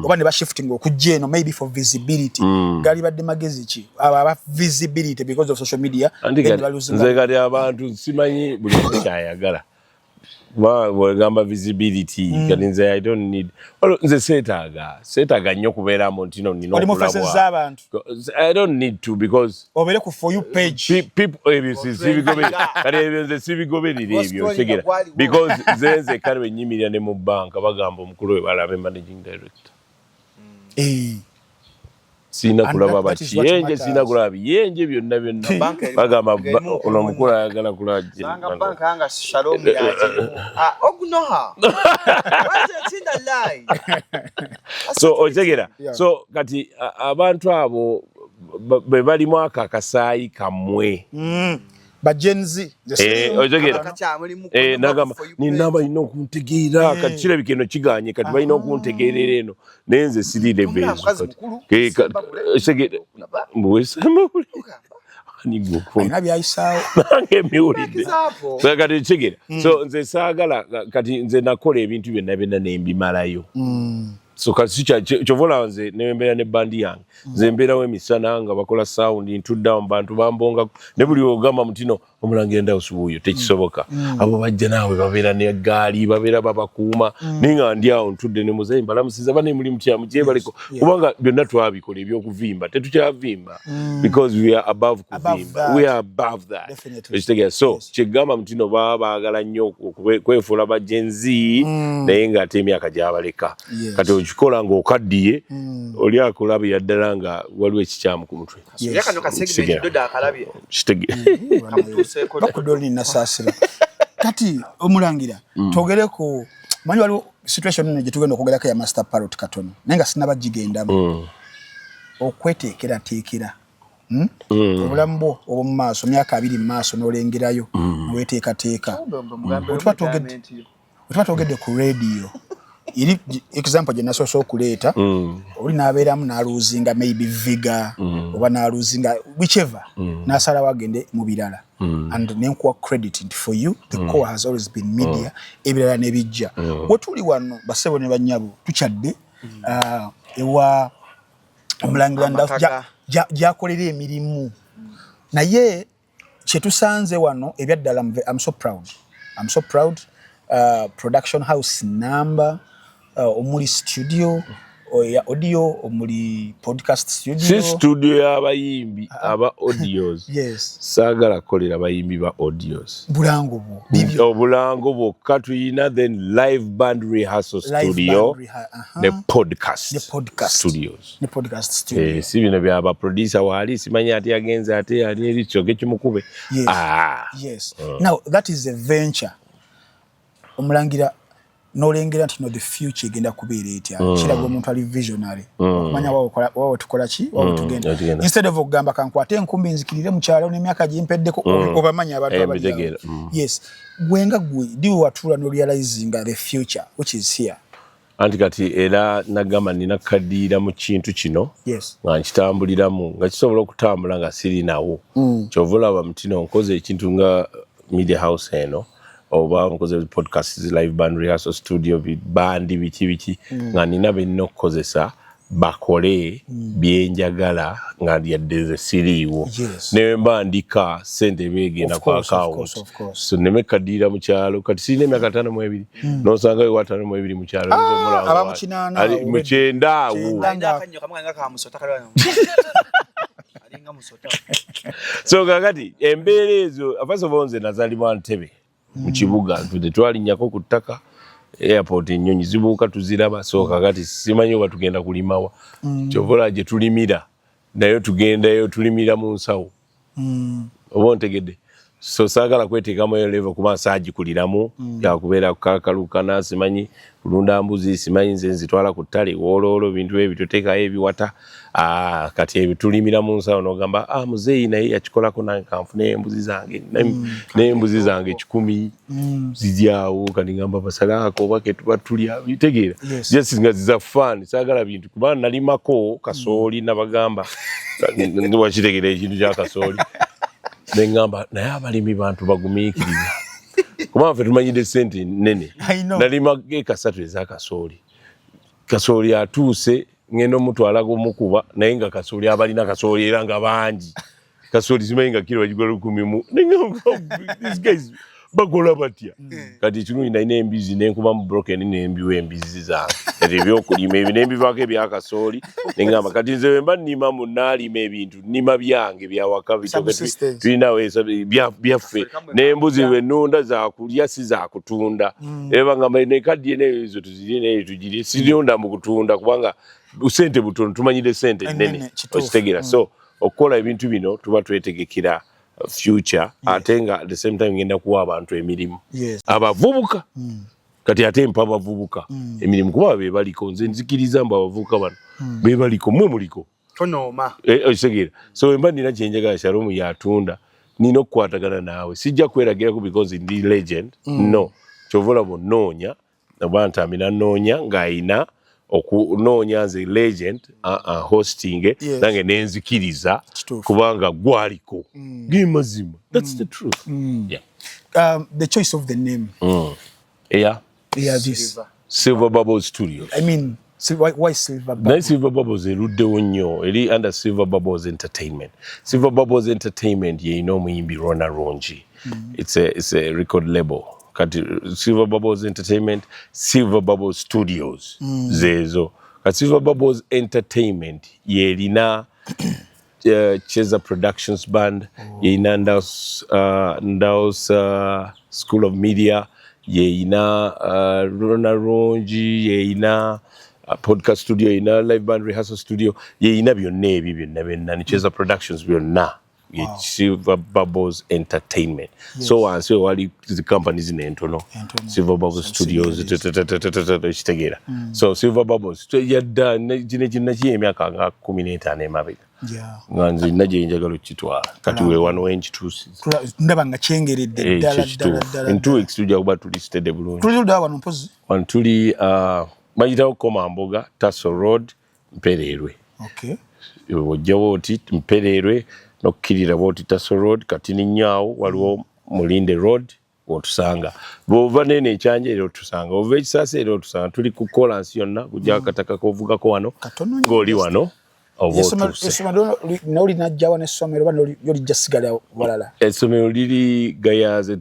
Speaker 3: oba ne ba shifting okujja eno maybe for visibility gali badde magezi ki aba visibility because of social media
Speaker 1: nze kati abantu simanyi buli muntu kyayagala wagamba visibility kati nze I don't need nze seetaaga nnyo kubeeramu ntino nina
Speaker 3: okulabwa
Speaker 1: I don't need to because
Speaker 3: obere ku for you page
Speaker 1: people nze sibigoberera ebyo tegera because nze kale wenyimirira ne mu banka bagamba omukulu we balabe managing director sina kulaba bakiyenje sina kulaba biyenje byonna bagamba ono omukulu ayagala kulaje
Speaker 2: banka yanga Shalom yaje ogunoha waje tinda lie
Speaker 1: so otegera so kati abantu abo bali mu akakasaayi kamwe
Speaker 3: bajenzi
Speaker 1: otegera nagamba ninaba ino okuntegeera kati kirabika eno kiganye kati balina okuntegeerera eno nenze sirire bezo nange miwulidde kati kigera so nze saagala kati nze nakola ebintu byonna nembimalayo so kasi chovola nze nembeera ne bandi yange nze mbeerawo emisana nga bakola sound ntudda mu bantu bambonga ne buli ogamba mutino omulangira enda osubuyo tekisoboka abo bajja naawe babeera ne gaali babeera babakuuma ninga ndi awo ntudde ne muzeyi mbalamusiza bane muli mutyamu gyebaliko kubanga byonna twabikola ebyokuvimba tetukyavimba because we are above kuvimba we are above that ekitegera so kyegamba mutino baba baagala nnyo kwefuula bajenzi naye ng'ate emyaka gyabaleka kati okikola ng'okaddiye oli akulaba yaddala nga waliwo ekikyamu ku mutwe
Speaker 3: bakudoli nasasira kati omulangira togereko manyi waliwo situation nene gyetugenda okwogerako ya master parrot katono naye nga sinaba gigendamu okweteekerateekera obulamu bwo obw'omu maaso myaka 2 mu maaso n'olengerayo neweteekateeka otuba twogedde ku radio iri example je nasoso okuleeta oli nabeeramu naluzinga maybe vigor oba naluzinga whichever nasala wagende mu birala and nenkuwa credit for you the core has always been media ebirala nebijja wetuli wano basebo ne banyabo tukyadde ewa omulangira nda jakolera emirimu naye kyetusanze wano ebyaddala I'm so proud production house number omuli studio ya audio omuli podcast
Speaker 1: studio y'abayimbi aba audios
Speaker 3: yes
Speaker 1: saagala kolera bayimbi ba audios
Speaker 3: bulango
Speaker 1: bwokka tuyina then live band rehearsal studio ne podcast studios si bino byaba producer waali simanyi ati yagenze ate ali erityoge kimukube
Speaker 3: yes now that is a venture omulangira n'olengera nti no the future egenda kubeera etya kiraga omuntu ali visionary okumanya wawo tukola ki wawo tugenda instead of okugamba kankwate enkumbi nzikirire mu kyalo n'emyaka gimpeddeko obamanya abantu abali yes gwenga gwe diwe watula no realizing the future which is here
Speaker 1: anti kati era nagamba nina kaddiira mu kintu kino nga nkitambuliramu nga kisobola okutambula nga siri nawo kyova olaba mutino nkoze ekintu nga media house eno oba nkoze podcast live band rehearsal studio bandi biki nga nina benina okukozesa bakole byenjagala nga lyadde siriiwo ne mbandika sente begenda ku account so nemekadira mu kyalo kati sirina emyaka 52 nosanga yo 52 mu kyalo
Speaker 3: abamukinana
Speaker 1: mu kyenda so kakati embeera ezo first of all nze nazalibwa Ntebe mu kibuga twalinyako ku ttaka airport ennyonyi zibuuka tuziraba so kakati simanyi oba tugenda kulimawa kyovola gye tulimira nayo tugendayo tulimira mu nsawo oba ontegedde so saagala kweteekamu eyo level kuba saagikuliramu yakubeera kukakalukana simanyi kulunda mbuzi simanyi nze nzitwala ku ttale wooloolo bintu ebyo tuteekayo ebiwata kati ebyo tulimira mu nsawo n'ogamba muzeeyi naye yakikolako nange kanfune embuzi zange n'embuzi zange 10 zijyawo kati ngamba basalaako oba ke tuba tulya bitegeera just nga ziza fun saagala bintu kuba nalimako kasooli nabagamba wakitegeera ekintu kya kasooli nengamba naye abalimi bantu bagumiikiriza kuba ffe tumanyidde sente nene nalima eka 3 eza kasooli atuuse ngenda omutwala gumukuba naye nga kasooli abalina kasooli era nga bangi kasooli simanyi nga kiro bagikola 10 nengamba these guys bakola batya kati ekirungi nalina embizi nenkuba mu broken nembiwa embizi zange kati ebyokulima ebyo nembivaako ebyakasooli nengamba kati nze wemba nnima munaalima ebintu nnima byange byawaka tulinawo byaffe n'embuzi bwennunda zakulya si zakutunda eba ngamba nekaddiye nezo tuzirye neyo tugirye sirionda mu kutunda kubanga sente butono tumanyire sente nene okitegeera so okukola ebintu bino tuba twetegekera future ate nga at the same time ngenda kuwa abantu emirimu abavubuka kati ate mpa abavubuka emirimu kuba be baliko nze nzikiriza mba abavubuka bano be baliko mwe muliko
Speaker 3: tonoma
Speaker 1: okitegeera so emba nina kyenjagala Shalom yatunda nina okukwatagana naawe sijja kweragirako because ndi legend no kyovola bonoonya nabantamina noonya ng'ayina okunoonya nze legend hosting nange nenzikiriza kubanga gwaliko gimazima that's the truth
Speaker 3: the choice of the name
Speaker 1: this Silver Bubble Studios.
Speaker 3: I mean why Silver Bubble?
Speaker 1: Silver Bubbles eruddewo nnyo eri under Silver Bubbles Entertainment. Silver Bubbles Entertainment ye ino muyimbi Rona Ronji. It's a record label. Kati Silver Bubbles Entertainment, Silver Bubbles Studios zezo. Kati Silver Bubbles Entertainment ye erina Cheza Productions Band, ye ina Ndaos School of Media, ye ina Rona Ronji, ye ina podcast studio, ye ina live band rehearsal studio, ye ina byonna ebyo byonna ni Cheza Productions byonna. Silver Bubbles Entertainment. So wansi wali the companies nentono. Silver Bubbles Studios chitegera. So Silver Bubbles yadda jine emyaka nga 15 emabega. Nganzi naje njagalo kitwala. Kati we wano enchitusi.
Speaker 3: Ndaba nga kyengeredde ddala.
Speaker 1: In 2 weeks tujja kuba tulisted bulungi.
Speaker 3: Tuli dawa wano mpozi.
Speaker 1: Wano tuli mayitawo Komamboga, Tasso Road, Mpererwe.
Speaker 3: Okay.
Speaker 1: Ojjawo oti Mpererwe nokkirira bwoti Tasso Road kati ninyaawo waliwo Mulinde Road otusanga bwova nene ekyanja era otusanga ova ekisasa era otusanga tuli ku kolansi yonna kujja akataka kovugako wano ng'oli wano oba otuse
Speaker 3: essomero noli najjawa n'essomero bano yolijja sigala walala
Speaker 1: essomero liri gayaze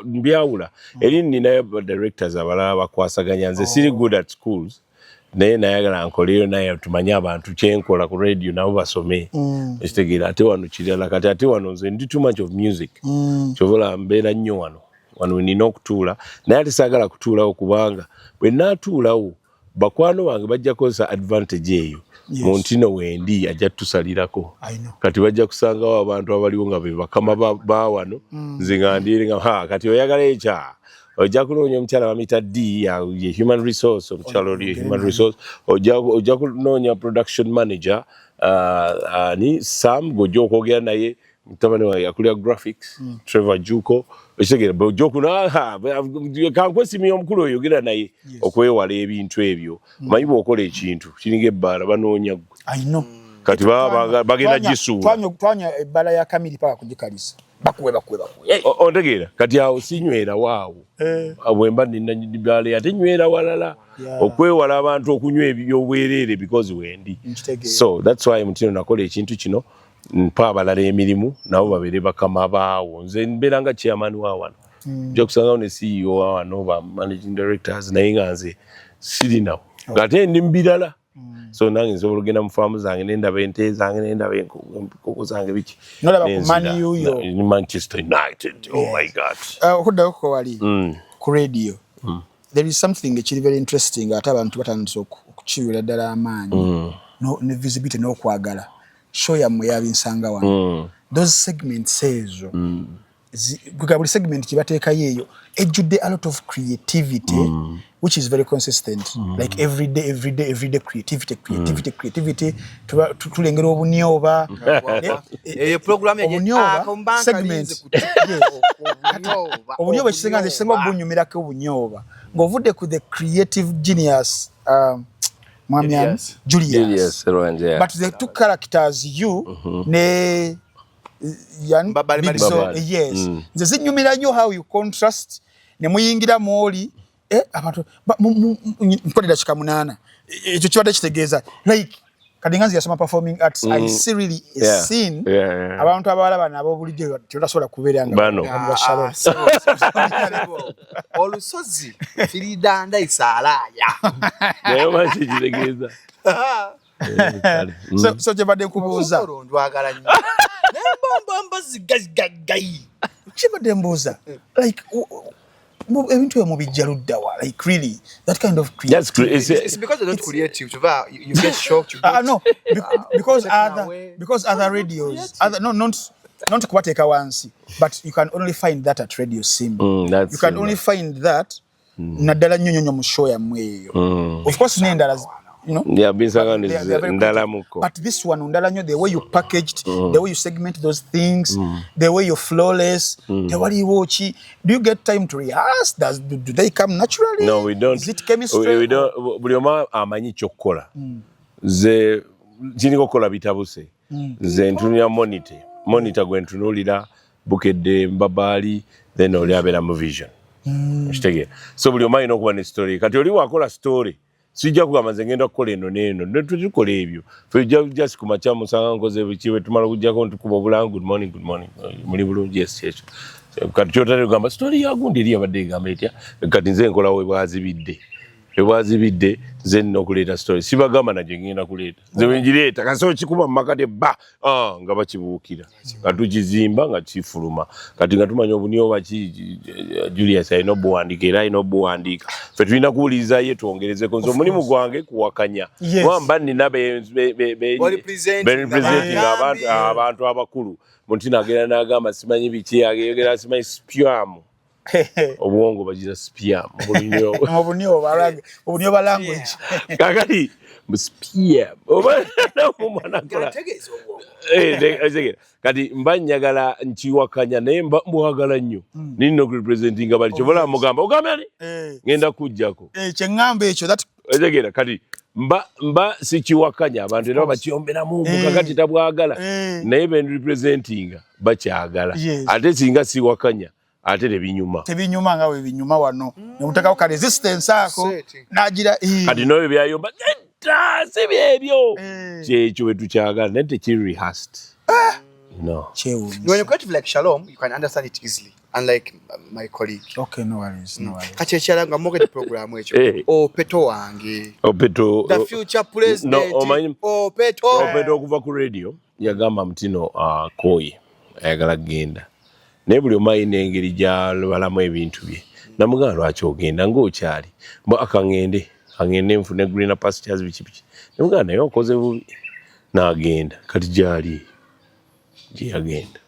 Speaker 1: mbyawula eri ninayo directors abalala bakwasaganya nze siri good at schools naye nayagala nkoleyo naye tumanye abantu kyenkola ku radio nabo basome ekitegeera ate wano kirala kati ate wano nze ndi too much of music kyobola mbeera nnyo wano nina okutuula naye ate saagala kutuulawo kubanga bwe naatuulawo bakwano bange bajja kukozesa advantage eyo mu ntino wendi ajja tusalirako kati bajja kusangawo abantu abaliwo nga be bakama ba wano nze nga ndiire nga kati oyagala ekya ojja kunoonya omukyala bamuyita D ye human resource omukyala oli human resource ojja kunoonya production manager ni Sam gojja okwogera naye mutabani wa yakulira graphics Trevor Juko ekitegeera ojja okuna kankwesimi omukulu oyogera naye okwewala ebintu ebyo manyi bw'okola ekintu kiringa ebbaala banoonya
Speaker 3: I know
Speaker 1: kati bagenda gisuula
Speaker 3: twanya ebbala ya Kamiri paka kugikalisa bakuwe
Speaker 1: ontegeera kati awo sinywera waawo bwemba ninabyale ate nywera walala okwewala abantu okunywa ebyobwereere because wendi so that's why mutino nakola ekintu kino mpa abalala emirimu nabo babeere bakama baawo nze mbeera nga chairman wa wano nja kusangawo ne CEO wa wano ba managing directors naye nga nze siri nawo ate ndi mbirala so nange nsobola ogenda mu faamu zange nendaba ente zange nendaba enkoko zange biki Manchester United oh my god
Speaker 3: okuddayo ko wali ku radio there is something ekiri very interesting ate abantu batandise okukiwira ddala amaanyi ne visibility n'okwagala show yammwe yabinsanga wano those segments ezo buli segment kibateekayo eyo ejjudde a lot of creativity which is very consistent like every day creativity tulengera obunyoba
Speaker 2: program
Speaker 3: obunyoba segment obunyoba kisenga obunyumirako obunyoba ng'ovudde ku the creative genius Mwamian Julius but the two characters you ne Yan Bibso yes nze zinyumira nnyo how you contrast ne muyingira mwoli abantu nkolera kika munana ekyo kibadde kitegeeza like kadinganzi yasoma performing arts I see really a scene abantu abalaba nabo bulijjo kyotasobola kubeera nga bashalo
Speaker 2: olusozi firidanda isalaaya
Speaker 1: naye baki kitegeeza
Speaker 3: so kibadde nkubuuza
Speaker 2: ndwagala nnyo nembombo zigazigayi
Speaker 3: kibadde mbuuza like ebintu mu bijjaluddawa like really that kind of creativity
Speaker 2: it's because they're not creative you get shocked
Speaker 3: no because other radios not kubateeka wansi but you can only find that at Radio Simba you can only find that naddala nnyo mu show yammwe eyo of course n'endala
Speaker 1: but
Speaker 3: this one undala the way you packaged the way you segment those things the way you're flawless the way you watch do you get time to rehearse do they come naturally
Speaker 1: no we don't
Speaker 3: is it chemistry
Speaker 1: we don't buli oma amanyi kyokkola ze kiriko kola bitabuse ze ntunya monitor gwe ntunulira bukedde mbabaali then oli abeera mu vision kitegeera so buli oma alina okuba ne story kati oli wakola story sijja kugamba nze ngenda kukola eno n'eno netukola ebyo fe just kumakya musanga nkoze bikiwe tumala okujjako ntukuba obulangu good morning muli bulungi yes ekyo kati kyotale kugamba story yagundi eri yabadde egamba etya kati nze nkola webwazibidde nze nina okuleeta story sibagamba nagye ngenda kuleeta nze wengireeta kasoo kikuba mu makate ba nga bakibuukira nga tukizimba nga kifuluma kati nga tumanya obunyoba ki Julius alina obuwandiika era alina obuwandiika fe tulina kuwuliriza ye twongerezeko nze omulimu gwange kuwakanya wamba nina berepresenting abantu abakulu muntina agenda n'agamba simanyi biki agera simanyi spyamu obwongo bagira spyamu
Speaker 3: obunyoba language
Speaker 1: kakati spyamu omwana kati mba njagala nkiwakanya naye mbwagala nnyo nina okurepresentinga bali kyobola mugamba ogambye ani ngenda kujjako
Speaker 3: kyeŋŋamba ekyo
Speaker 1: etegera kati mba sikiwakanya abantu era bakyombera mu mbuga kati tabwagala naye bendirepresentinga bakyagala ate singa siwakanya ate tebinyuma
Speaker 3: nga we binyuma wano nemutekako ka resistance ako nagira
Speaker 1: kati noyo byayomba si byebyo kyekyo bwe tukyagala naye tekiri rehearsed no
Speaker 2: when you're creative like Shalom you can understand it easily unlike my colleague
Speaker 3: okay no worries
Speaker 2: kati ekyala nga mwoge programu ekyo opeto wange the future president opeto
Speaker 1: okuva ku radio yagamba mutino koye ayagala kugenda naye buli omu alina engeri gy'abalamu ebintu bye namugamba lwaki ogenda ng'okyali akaŋŋende nfune greener pastures biki namugamba naye okoze bubi n'agenda kati gyali gye yagenda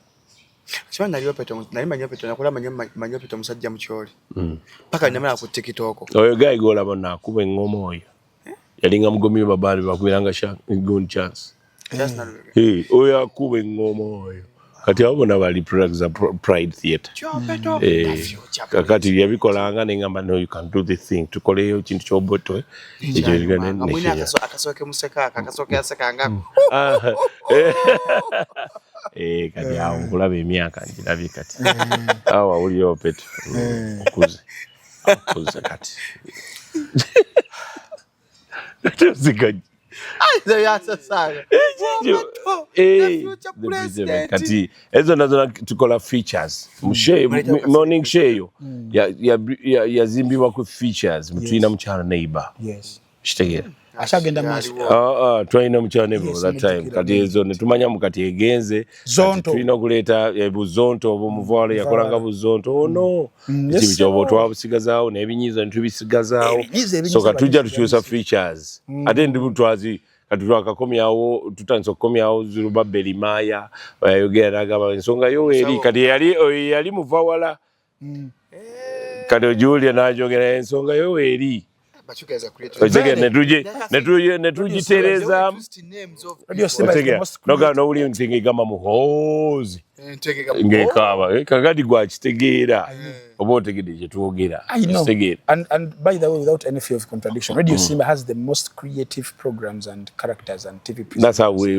Speaker 2: kimanyi nali manyopeto nakola manyopeto musajja mukyoli paka namala ku TikTok
Speaker 1: oyo gayi golaba nakuba eŋŋoma oyo yalinga mugomi babaali bakubiranga gun chance oyo akuba eŋŋoma oyo kati abona bali products za Pride Theatre kakati yabikolanga nengamba no you can do the thing tukoleyo ekintu kyoboto
Speaker 2: akasoke museka akasoke asekanga
Speaker 1: kati awo kulaba emyaka njirabye kati awa uliyo Petro okuze kati tuziganye kati ezo nazo tukola features morning show yazimbibwa ku features mutuyina mukyala neighbor kitegeera
Speaker 3: ashagenda maaso
Speaker 1: twalina mukyala neighbor that time kati ezo netumanya mukati egenze tulina okuleeta buzonto obumuvaalo yakolanga buzonto ono ekibi kyobo twabusigazaawo n'ebinyiizo netubisigazawo so katujja tukyusa features ate ndi twazi kati twakakomyawo tutandise okukomyawo Zerubabeli Maaya yayogera n'agamba ensonga Yoweri kati yali muvawala kati Julia n'ajogera ensonga Yoweri netugitereza nowuli ntingigamba muhoozi ngekaba kakati gwakitegeera oba otegedde kyetwogera
Speaker 3: and by the way, without any fear of contradiction, Radio Simba has the most creative programs and characters and TV presenters.
Speaker 1: That's how we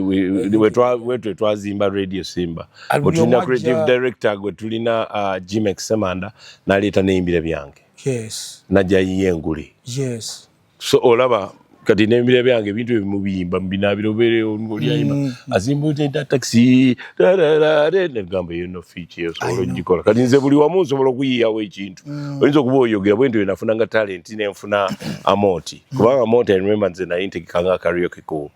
Speaker 1: twazimba Radio Simba. But tulina creative director gwe tulina Jimex Semanda naleeta n'eyimbira byange.
Speaker 3: Yes.
Speaker 1: Najja yenguli.
Speaker 3: Yes.
Speaker 1: So olaba kati n'eyimbira byange ebintu ebimubiyimba mbinabira obeerewo ng'olyayimba azimba taxi negamba yeno feature osobola ogikola kati nze buli wamu nsobola okuyiyawo ekintu oyinza okuba oyogera bwe nti nafunanga talent nenfuna amoti kubanga amoti I remember nze naye ntegekanga karaoke ku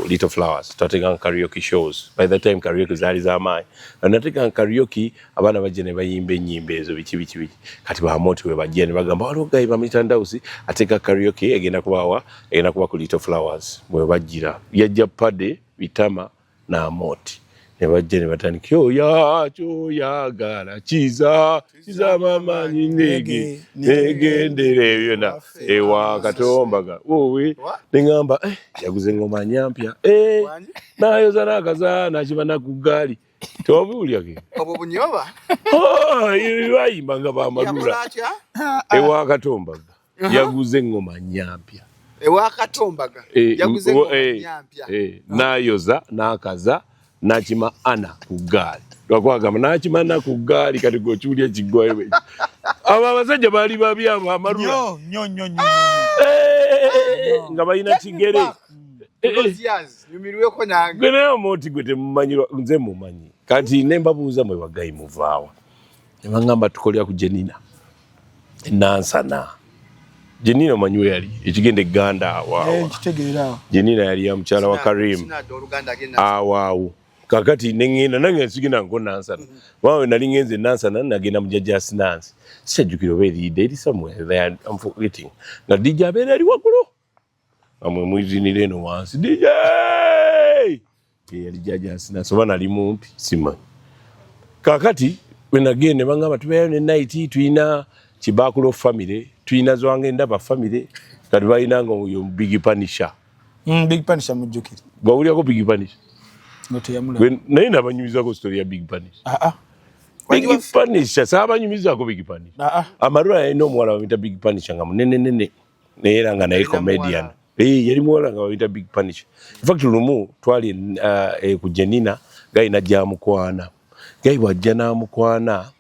Speaker 1: Little Flowers twateganga karaoke shows by that time karaoke zaali z'amaanyi nateganga karaoke abaana bajja ne bayimba ennyimba ezo biki kati baamoti we bajja ne bagamba waliwo gayi bamitandawusi ateeka karaoke egenda kuba ku Little Flowers bwe bajjira yajja Pade Bitama n'Amoti ne bajja ne batandika kyoyagala kiza mamanyi negendere yona ewa katombaga wowe neŋŋamba yaguze ngoma nyampya nayoza n'akaza nakiba nakugaali tobuulyake
Speaker 2: obwo bunyoba
Speaker 1: bayimba nga bamalula ewa katombaga yaguze ngoma nyampya
Speaker 2: ewa katombaga yaguze ngoma nyampya
Speaker 1: nayoza n'akaza nakima ana ku gaali lwakwagamba nakima ana ku gaali kati gokiwulya kiggwayo abo abasajja baali babi abo amalula nga balina kigere gwe naye Amoti gwe temumanyirwa nze mumanyi kati ne mbabuuza mwe bagayi muvaawa ne baŋŋamba tukolera ku Jenina Nansana Jenina omanyi we yali ekigenda egganda awaawa Jenina yali ya mukyala wa Karim awaawo kakati neŋŋenda nange nsigenda nko Nansana waawe nali ngenze Nansana nagenda mujjajja Sinansi sikyajjukira oba eriyidde eri somewhere there I'm forgetting nga DJ abeera ali waggulu amwe muizinira eno wansi DJ yali jjajja Sinansi oba nali mumpi simanyi kakati we nagenda baŋŋamba tubeerayo ne night tuyina Kibakulo family tuyina Zwange Ndaba family kati bayinanga oyo Big Punisher
Speaker 3: Big Punisher mujjukire
Speaker 1: gwawulyako Big Punisher naye nabanyumizako story ya Big Punisher Big Punisher saabanyumizako Big Punisher amalula yalina omuwala bamuyita Big Punisher nga munenenene naye era nga naye comedian yali muwala nga bamuyita Big Punisher infact lumu twali ku Jenina gayi najja amukwana gayi bwajja n'amukwana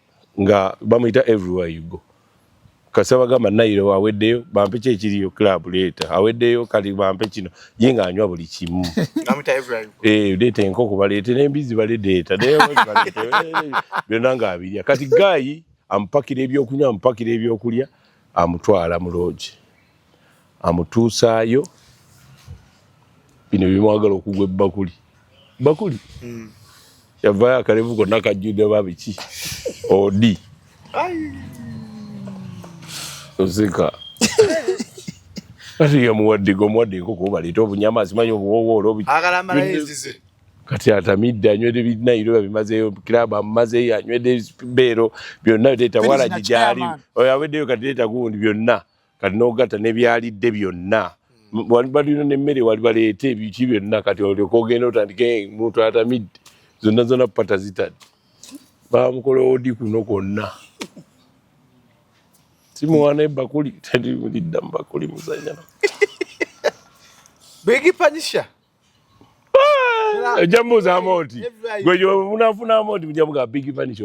Speaker 1: nga bamuyita Everywhere You Go kasaba gamba Nairo aweddeyo bampe kyekiriyo club leeta aweddeyo kali bampe kino ye ng'anywa buli kimu leeta enkoko baleete n'embizi baleeta byonna ng'abirya kati gayi amupakira ebyokunywa amupakira ebyokulya amutwala mu loogi amutuusaayo bino bimwagala okugwa bakuli yavaayo akalevu konna kajjudde babiki odi osika kati yamuwadde enkoko baleeta obunyama simanyi obuwowoolo kati atamidde anywedde binayiro bimazeeyo kiraba amumazeeyo anywedde beero byonna leeta walagi gyali oyo aweddeyo kati leeta gundi byonna kati n'ogatta n'ebyalidde byonna balina n'emmere wali baleeta ebiki byonna kati olyoka ogenda otandike muntu atamidde zonna pata zitadde bamukola odi kuno kwonna simuwana ebakuli tendimulidda mu bakuli muzanya
Speaker 2: Big Punisher
Speaker 1: Jambo za Amoti. Gwe unafuna Amoti kujamuga big punish.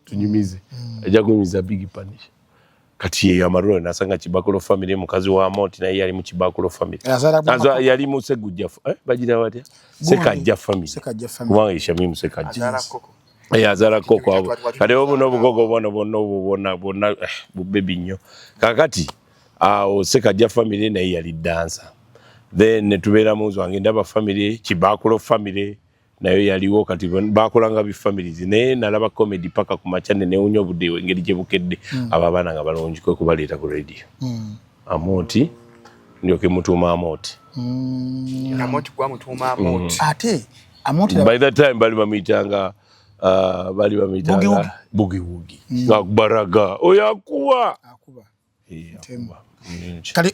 Speaker 1: Tunyumize. Aja kunyumiza big punish. Kati ye Amarula nasanga Kibakulo family mukazi wa Amoti na yali mu Kibakulo family. Azo yali mu Segujja. Bagira watya? Sekajja family. Kubanga Ishamimu Sekajja. Azala koko abo. Kale obuno bugogo bonna baby nnyo. Kakati Sekajja family na yali dancer. Then netubera muzo wange ndaba family Kibakulo family nayo yaliwo kati bakolanga bi families ne nalaba comedy paka ku machane ne unyo budewe ngeri je bukedde ababana nga balonji ko kubaleta ku radio. Amoti ndio ke mutuma Amoti.
Speaker 2: Amoti kwa mutuma Amoti.
Speaker 3: Ate Amoti
Speaker 1: by that time bali bamitanga bugi wugi ngakubaraga oyakuwa akuba temba.
Speaker 3: Kali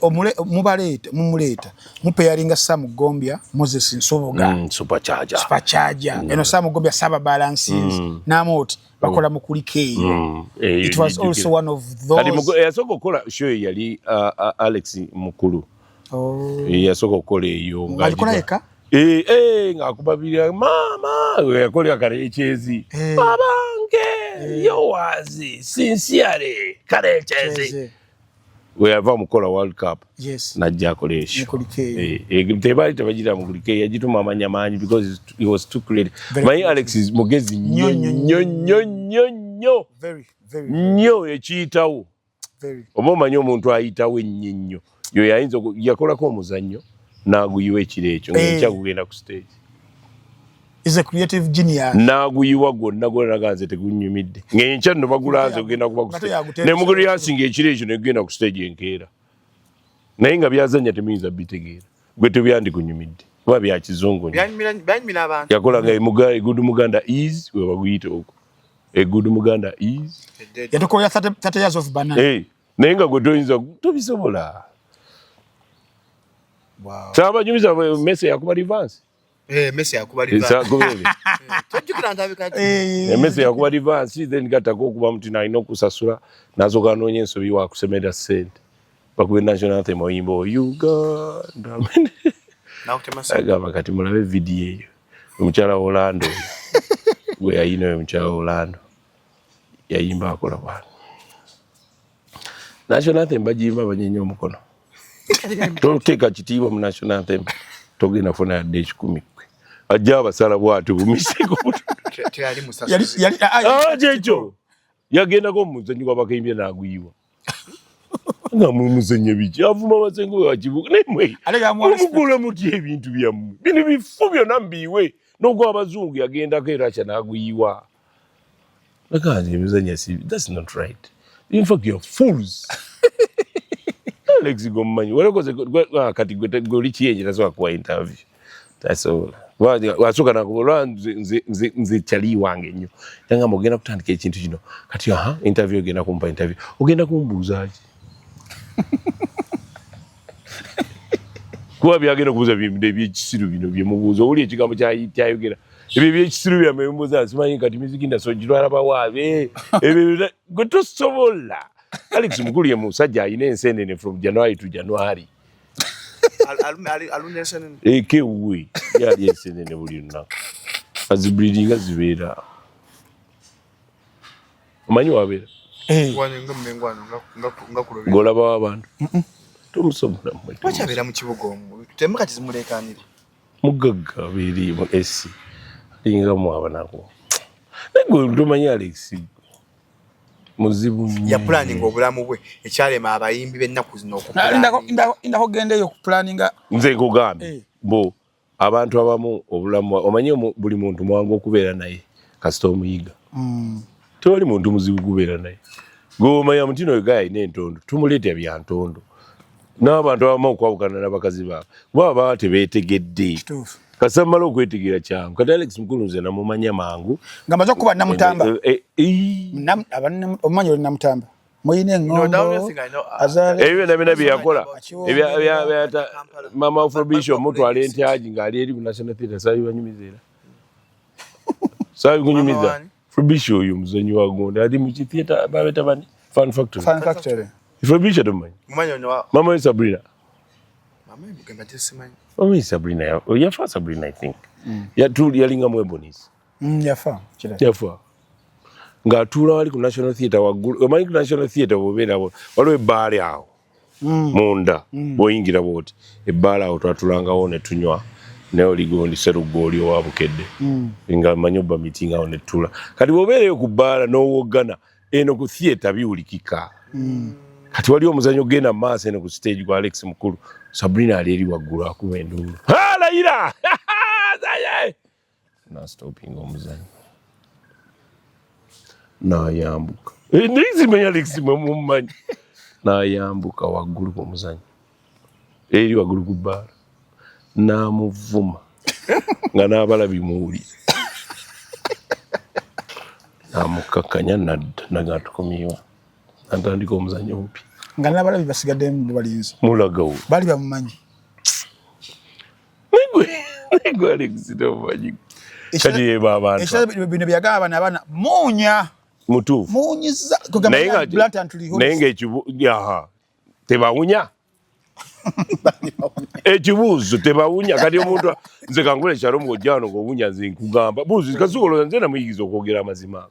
Speaker 3: mumuleta mupeyaringa Sam Gombia Moses Nsoboga supercharger eno Sam Gombia saba balances Namoti bakola mukulike. It was also one of those
Speaker 1: yasoko kola show yali Alex Mukulu yasoko kola eyo
Speaker 3: alikola eka
Speaker 1: ngakubabira mama yakola kale echezi babange yowazi sincerely kale echezi we have mukola World Cup.
Speaker 3: Yes.
Speaker 1: Najja kolesho. Tebali tabajira mugulike yajituma amanyamanyi because he was too creative. My Alex is mugezi nyo.
Speaker 3: Very.
Speaker 1: Nyo ekiyitawo.
Speaker 3: Very.
Speaker 1: Omanyi omuntu ayitawo ennyo. Yo yayinza yakolako omuzannyo naguyiwa ekireekyo ng'ekya kugenda ku stage.
Speaker 3: Is a creative genius.
Speaker 1: Naguyiwa gwonna naganze tegunnyumidde. Ng'enkya nno bagulanze ogenda kuba ku stage. Ne muguli yasinga ekireekyo ne gugenda ku stage enkeera. Naye nga byazannya temuyinza bitegeera. Gwe tebyandikunyumidde. Kuba bya kizungu nnyo.
Speaker 2: Byanyumira abantu.
Speaker 1: Yakolanga Good Muganda is we baguyita okwo. Good Muganda is.
Speaker 3: Yatokoya 30 years of banana.
Speaker 1: Naye nga gwe toyinza tobisobola.
Speaker 2: Wow.
Speaker 1: Saba nyumiza Messi yakuba reverse.
Speaker 2: Messi yakuba reverse. Tojukira ndabika.
Speaker 1: Messi yakuba reverse then gatako kuba mtu na inokusasula nazo ganonye ensobi wa kusemeda sente. Bakwe national anthem oyimbo Uganda.
Speaker 2: Na kutemasa.
Speaker 1: Agaba kati mulabe video eyo. Omukyala Orlando. Gwe yayina omukyala Orlando. Yayimba akola bwana. National anthem bajimba banyenye omukono. Toteka kitiibwa mu national anthem togenda kufuna yadde ekikumi kwe ajja abasala bwatu bumisiko
Speaker 2: teyali musasi
Speaker 1: kyekyo yagendako mu muzannyo gw'abakayimbye n'aguyiwa nga mu muzannyo biki avuma abasengo we wakibuga nemwe omugula mutya ebintu byammwe bino bifu byonna mbiiwe n'ogw'abazungu yagendako era kya n'aguyiwa nakanze emizannyo that's not right. In fact you're fools. Alex Gomanyi walekoze kati goli kiyenje nazo kwa interview. That's all. Wasuka na kubola nze chali wange nnyo. Yanga mogenda kutandika ekintu kino. Kati interview ogenda kumpa interview. Ogenda kumbuuzaji. Kuba byagenda kubuza by'ekisiru bino byemubuuza oli ekigambo kyayogera. Ebyo by'ekisiru byamubuuza simanyi kati muziki ndasojirwala bawabe. Ebyo gwe tosobola. Alex Mukulu ye musajja ayina ensenene from January to January.
Speaker 2: Alunye ensenene.
Speaker 1: Kewe yali ensenene buli lunaku. Azibreedinga zibeera. Omanyi wabeera?
Speaker 2: Wanenga mmengwano nga kulobe.
Speaker 1: Golaba w'abantu. Tomusobola mmwe.
Speaker 2: Wachabeera mu kibuga omwo. Temu kati zimulekanira.
Speaker 1: Mugagga beeri mu SC. Linga mu abanako. Nagwe tomanyi Alex. Muzibu
Speaker 2: ya planning obulamu bwe ekyalema abayimbi b'ennaku zino okuplanning
Speaker 3: indako gendeyo ku planninga
Speaker 1: nze kugambe bo abantu abamu obulamu omanyi buli muntu mwangu okubeera naye kasita omuyiga tewali muntu muzibu kubeera naye gomanya mutino egayi n'entondo tumuleeta bya ntondo n'abantu abamu okwawukana n'abakazi baabwe baba tebeetegedde kasamala okwetegeera kyangu kati Alex Mukulu nze namumanya mangu
Speaker 3: nga maze okuba namutamba omanyi oli namutamba muyina engombo
Speaker 1: ebyo nabina byeyakola ebyata mama Afrobisho mutwala entyaji ng'ali eri ku National Theatre saabibanyumiza era saabikunyumiza Afrobisho oyo muzanyi wa gonda ali mu kitheatre babeta bani Fun Factory Afrobisho tomanyi mama we Sabrina Mama Sabrina, yafa Sabrina I think. yalinga mwebonis
Speaker 3: yafa
Speaker 1: ng'atuula wali ku National Theatre waggulu. Omanyi ku National Theatre bw'obeera waliwo ebbaali awo munda bw'oyingira bw'oti ebbaali awo twatulangawo ne tunywa ne Oligondi Sseruggooli owa Bukedde nga Manyoba meeting awo ne tutuula. Kati bw'obeereyo ku bbaala n'owoggana eno ku theatre biwulikika. Kati waliwo omuzannyo genda mu maaso eno ku stage gwa Alex Mukulu, Sabrina ali eri waggulu akuba enduulu. Layira! Stopping omuzannyo. N'ayambuka. Nizimenya Alex mumumanyi. N'ayambuka waggulu ku muzannyo. Eri waggulu ku bbaala. N'amuvuma. Nga n'abalabi muwulira. N'amukakkanya nadda nagatukumiwa. Natandika omuzannyo omupi.
Speaker 3: Nga n'abalabi basigadde mu balinzi.
Speaker 1: Mulagawo.
Speaker 3: Bali bamumanyi.
Speaker 1: Negwe Alex tomumanyi. Kati yeba abantu.
Speaker 3: Ekyo bino byagaba abaana muunya.
Speaker 1: Mutuufu.
Speaker 3: Muunyiza.
Speaker 1: Naye ng'ekibu tebawunya. Ekibuuzo tebawunya. Kati omuntu nze kangula ekyalo ng'ojjano ng'owunya nze nkugamba. Buuzi kasuubula nze namuyigiza okwogera amazima.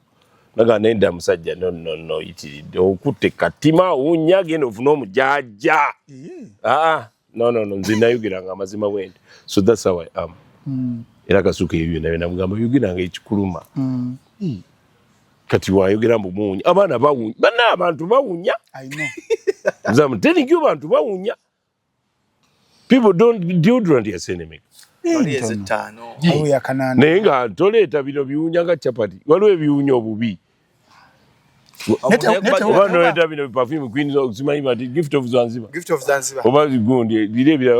Speaker 1: Naga nenda musajja no yitiridde. Okutte katima owunya genda ofune omujaaja. No nze nayogeranga amazima bwenti. So that's how I am. Era kasuuka ebyo naye namugamba yogeranga ekikuluma. Kati wayogera mbu muunya. Abaana bawunya. Bana abantu bawunya.
Speaker 3: I know.
Speaker 1: I'm telling you abantu bawunya. People don't deodorant yaseneme.
Speaker 3: Awo yakanana.
Speaker 1: Naye nga toleeta bino biwunya nga chapati. Waliwo ebiwunya obubi. Oba noleeta bino perfume Queen okimanyi bati Gift of Zanzibar. Oba zigundi bire biraba.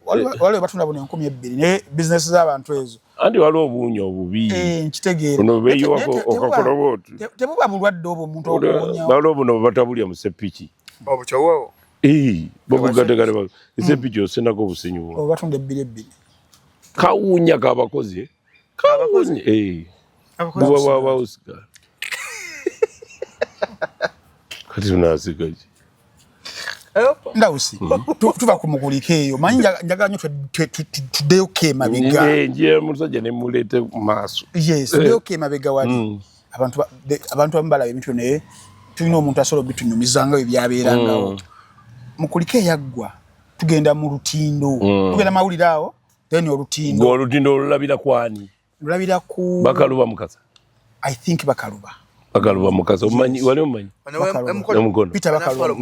Speaker 3: Waliwo batunda buno 1200 ne business z'abantu ezo.
Speaker 1: Andi waliwo obuwunya obubi.
Speaker 3: Nkitegeera.
Speaker 1: Ono beeyo okakola bwoti.
Speaker 3: Tebuba bulwadde obwo omuntu okuwunya.
Speaker 1: Waliwo buno batabulya mu sepiki.
Speaker 2: Obuchowewo.
Speaker 1: Bobugategale ba. Esepiki osenako obusenyu.
Speaker 3: Batunda 200.
Speaker 1: Kawunya kabakozi. Kawunya. Bwa Oscar. Kati tunasika ki?
Speaker 3: Ndawusi. Tuva kumukulika eyo. Manyi njagala nnyo tuddeyo kema bega.
Speaker 1: Nje musajja ne mulete maaso.
Speaker 3: Yes, tuddeyo kema bega wali. Abantu bambala ebintu ne tulina omuntu asobola bitunyumizanga ebyabeerangawo. Mukulike yaggwa tugenda mu lutindo. Tugenda mawulire awo then olutindo.
Speaker 1: Olutindo olulabira kwani?
Speaker 3: Olulabira ku
Speaker 1: Bakaluba Mukasa.
Speaker 3: I think Bakaluba.
Speaker 1: Bakaluba Mukasa omanyi wali omanyi? Omukono.
Speaker 3: Peter Bakaluba.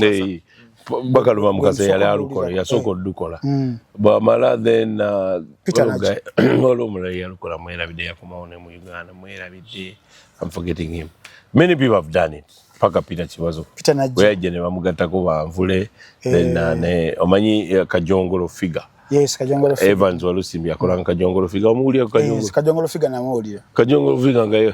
Speaker 1: Bakaluba Mukasa yali alukola yasooka oddukola. Bwamala then olumula yalukola mwerabidde yakomawo ne mu Uganda mwerabidde. I'm forgetting him. Many people have done it. Paka Peter Kibazo.
Speaker 3: Peter Najji.
Speaker 1: Weyaje ne bamugattako banvule. Then omanyi Kajongolo figure.
Speaker 3: Yes, Kajongolo figure.
Speaker 1: Evans Walusimbi yakolanga Kajongolo figure. Omuwulira Kajongolo.
Speaker 3: Yes, Kajongolo figure namuwulira.
Speaker 1: Kajongolo figure ngayo.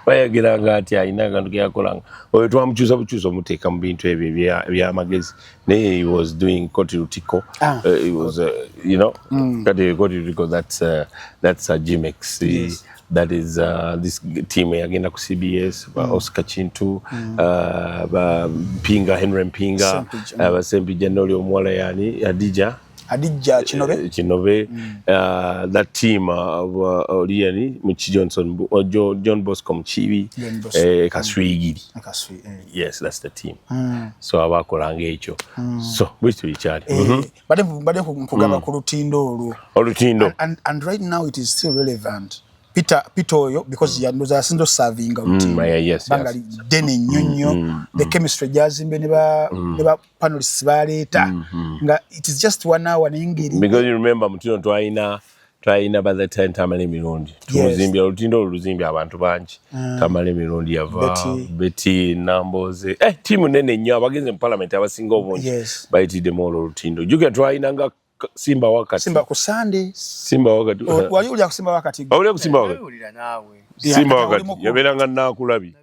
Speaker 1: Wayagiranga ati ayina akantu ke yakolanga. Oyo twamukyusa bukyusa omuteeka mu bintu ebyo eby'amagezi. Naye he was doing Koti Lutiko. He was, Koti Lutiko, that's a G-Mex. Yes. That is this team yagenda ku CBS Oscar Chintu Pinga Henry Mpinga Sempija Noli omuwala yani Adija Chinobe that team Oliani Muchi Johnson John Bosco Mchibi Kaswigiri. Yes, that's the team. So abakolanga ekyo. So which we chat.
Speaker 3: Bade kugaba ku lutindo
Speaker 1: olwo.
Speaker 3: And right now it is still relevant. Peter oyo because yandoza sindo serving
Speaker 1: yes.
Speaker 3: Bangali dene nyonyo the chemistry jazimbe ne ba panelists baleta nga it is just 1 hour n'engeri
Speaker 1: because you remember mutino twaina by the time tamale mirundi tuzimbya lutindo oluzimbya abantu bangi tamale mirundi yava Betty Namboze timu nene nnyo abagenze mu parliament abasinga obungi bayitidde mu lutindo juga twaina nga Simba wakati.
Speaker 3: Simba ku Sunday.
Speaker 1: Simba wakati.
Speaker 3: Wali uli akusimba wakati.
Speaker 1: Wali akusimba wakati. Simba wakati. Yabeeranga nakulabi.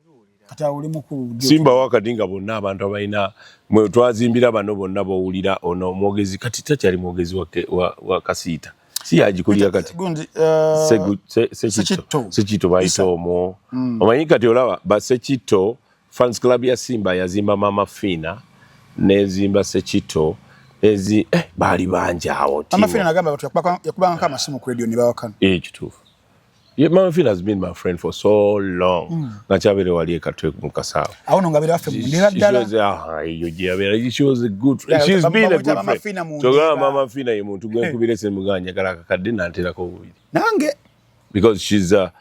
Speaker 3: Kata uli mukulu.
Speaker 1: Simba wakati nga bonna abantu abalina mwe twazimbira bano bonna bawulira ono omwogezi kati takyali mwogezi wa Kasiita. Si yagikulira kati. Sekito bayita omwo. Omanyi kati olaba ba Sekito fans club ya Simba yazimba Mama Fina nezimba Sekito ezi bali banja awo
Speaker 3: Mama Fina nagamba watu yakubanga kama simu ku radio ne bawakana
Speaker 1: kituufu. Yeah, Mama Fina has been my friend for so long. Ngachabere wali ekatwe mukasao.
Speaker 3: Awono ngabira wafe mundira ddala.
Speaker 1: She was a good friend. She's been a good friend. So Mama Fina ye muntu gwe kubire se muganya kala kakadde nantera ko bubiri.
Speaker 3: Nange
Speaker 1: Because she's a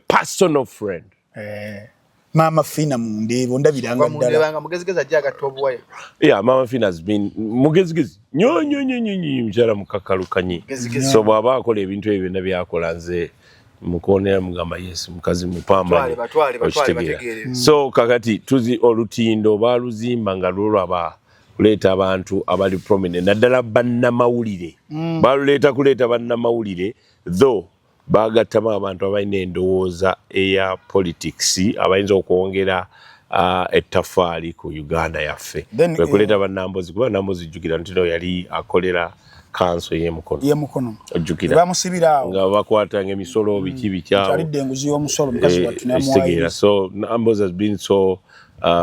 Speaker 1: personal friend.
Speaker 3: Mama Fina mundeebo ndabiranga ddala.
Speaker 2: Ndabanga mugezigeza jaga tobuwayo.
Speaker 1: Yeah, Mama Fina has been mugezigezi. Nyo mchala mukakalukanyi. So baba akola ebintu ebyo na byakola nze mukonera mugamba yes mukazi mupamba.
Speaker 2: Batwale.
Speaker 1: So kakati tuzi olutindo baluzimba nga lulaba kuleta abantu abali prominent naddala bannamawulire. Baluleta kuleta bannamawulire though bagatama abantu abalina endowooza eya politics abayinza okwongera ettafaali ku Uganda yaffe. Kuleta bannambozi kuba nambozi jjukira ntino yali akolera kanso y'emukono. Ojjukira.
Speaker 3: Bamusibira awo.
Speaker 1: Nga bakwatanga emisolo biki bikyawo.
Speaker 3: Alidde enguzi y'omusolo mukazi wattu n'amuwayo.
Speaker 1: So Nambozi has been so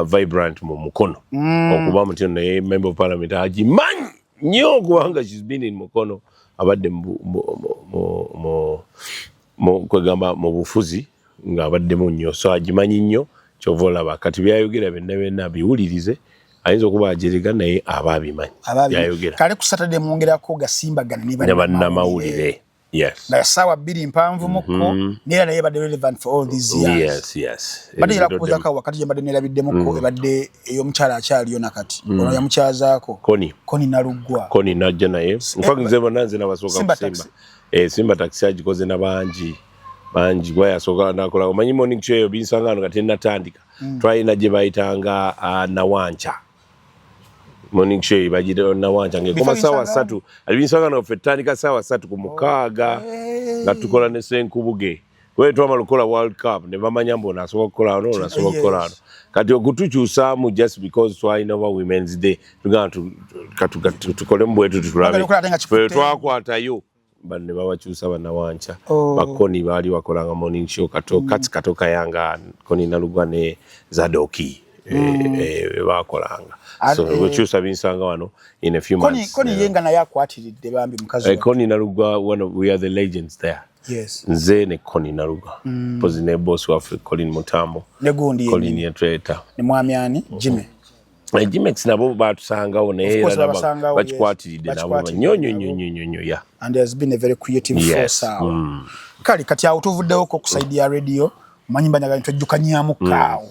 Speaker 1: vibrant mu Mukono. Okuba mutino naye member of parliament agimanyi nnyo kubanga she's been in Mukono. Abadde kwegamba mu bufuzi nga abaddemu nnyo so agimanyi nnyo kyova olaba kati byayogera byonna biwulirize ayinza okuba ajerega naye aba abimanyi byayogera
Speaker 3: kale ku Saturday mwongerako gasimbagana ne
Speaker 1: bannamawulire. Yes.
Speaker 3: Na sawa 2 mpanvu mukko nera naye badde relevant for all these years.
Speaker 1: Yes.
Speaker 3: Badde ya kuza ka wakati yambadde nerabidde mukko ebadde eyomukyala akyaliyo nakati. Ono yamukyazaako. Koni Nalugwa.
Speaker 1: Koni najja naye. Mfaki nze bonanze nabasoka kusimba. Simba taxi agikoze na banji bwa yasoka nakola omanyi morning show binsangano kati natandika. Twalina gye bayitanga Nawancha. Morning show bajide Nawancha ngekoma sawa 3 alibinsangano fetandika sawa 3 ku Mukaaga nga tukola ne Senkubuge we twamalukola World Cup ne bamanya mbona asobola kukola ono asobola kukola kati okutukyusaamu just because twalina wa Women's Day tugana tukole mbwetu tutulabe twakwatayo banne babakyusa bannawancha bakoni baali bakolanga morning show katoka yanga Koni Nalugwa ne Zadoki bakolanga so wekyusa binsanga wano in a few months.
Speaker 3: Koni yenga naye akwatiridde bambi mukazi
Speaker 1: Koni Nalugwa we are the legends there.
Speaker 3: Yes.
Speaker 1: Nze ne Koni Nalugwa pozi ne boss waffe Colin Mutambo
Speaker 3: ne gundi
Speaker 1: Colin Yetreta
Speaker 3: ne mwami ani Jimmy
Speaker 1: Jimex nabo batusangawo naye bakikwatiridde nabo nnyo ya.
Speaker 3: And there's been a very creative force out. Kali kati awo tuvuddewo ko kusaidia radio manyi banyaga ntujukanyaamu kaawo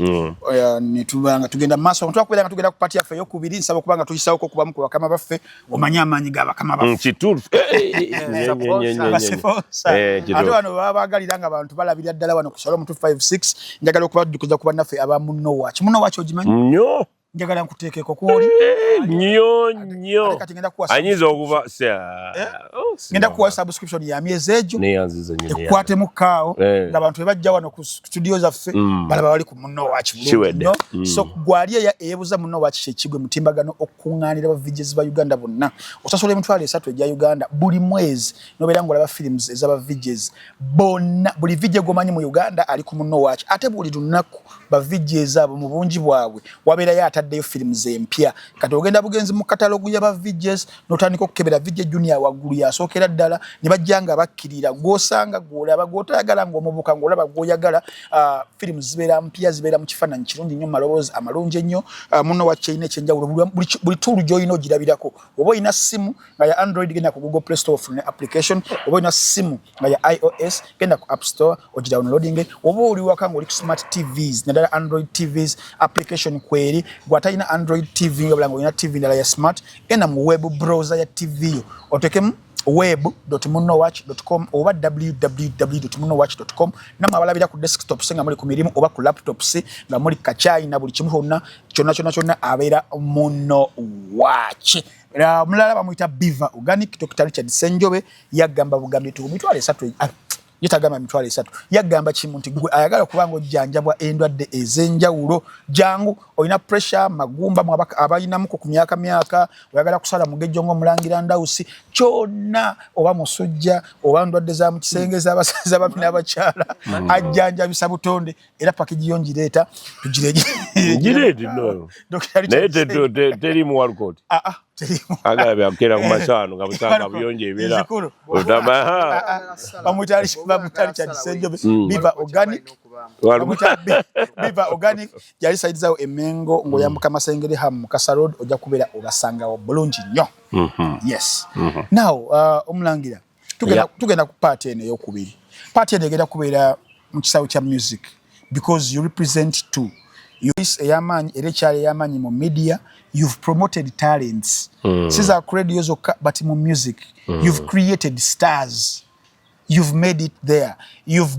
Speaker 3: netubanga tugenda maaso twakubera tugenda kupatia ffe yokubiri nsaba kubanga tuyisawo ko kubamu kwa kama baffe omanya amanyi gaba kama baffe
Speaker 1: kituru
Speaker 3: ate wano babagaliranga abantu balabira ddala wano ku Shalom 256 njagala okubajukiza kuba naffe aba muno wachi ogimanyi
Speaker 1: nnyo
Speaker 3: njagala nkuteekeko kuoli
Speaker 1: nnyo anyiza okuba
Speaker 3: ngenda kuwa subscription ya myezi egyo ekwatemu kaawo ng'abantu bebajja wano ku studio zaffe balaba bali ku muno wachi so gwali eyebuza muno wachi kyekigwe mutimbagano okuŋŋaanira bavijezi ba Uganda bonna osasula emitwalo 3 egya Uganda buli mwezi nobeera ng'olaba films ez'abavijezi bonna buli vijje gomanyi mu Uganda ali ku muno wachi ate buli lunaku bavijezi abo mu bungi bwabwe wabeerayo ataddeyo films empya kati ogenda bugenzi mu katalogu y'abavijezi n'otandika okukebera vijje junior waggulu yasookera ddala ne bajjanga bakkirira gw'osanga gw'olaba gw'otayagala ng'omubuka ng'olaba gw'oyagala films zibeera mpya zibeera mu kifaananyi kirungi nnyo malowoozi amalungi ennyo muno wa kyeyina ekyenjawulo buli tool gy'olina ogirabirako oba olina simu nga ya Android genda ku Google Play Store ofune application oba olina simu nga ya iOS genda ku App Store ogidownloadinge oba oli waka ng'oli ku smart TVs naddala Android TVs application kweri gwatalina Android TV nga bulanga olina TV ndala ya smart genda mu web browser ya TV yo otekemu web.munowatch.com oba www.munowatch.com namwe abalabira ku desktop nga muli ku mirimu oba ku laptops nga muli kachai na buli kimu kyonna abeera Muno Watch. Mulala bamuyita Beaver Organic Dr. Richard Senjobe yagamba bugambi tu mitwale 3 yitagamba mitwale 3 yagamba kimu nti gwe ayagala kubanga ojjanjabwa endwadde ezenjawulo jangu olina pressure magumba mwabaka abalina muko ku myaka oyagala kusala mugejjo ng'omulangira Ndawusi kyonna oba musujja oba ndwadde za mu kisenge z'abasaza babi n'abakyala ajjanjabisa butonde era package yongireeta tugireje
Speaker 1: no Dr. Richard teri mu Walcott Agala byakera ku masano nga busanga buyonje ebera. Otama.
Speaker 3: Bamutali kyadisenjo biva organic. Biva organic yali saidizawo emengo ngoyambuka Masengere Ham Kasa Road ojja kubeera obasanga bulungi nnyo. Yes. Now omulangira tugenda ku party eno ey'okubiri. Party eno egenda kubeera mu kisawo kya music because you represent two. You eyamanyi era ekyali eyamanyi mu media. You've promoted talents. Siza radios but mu music. You've created stars. You've made it there. You've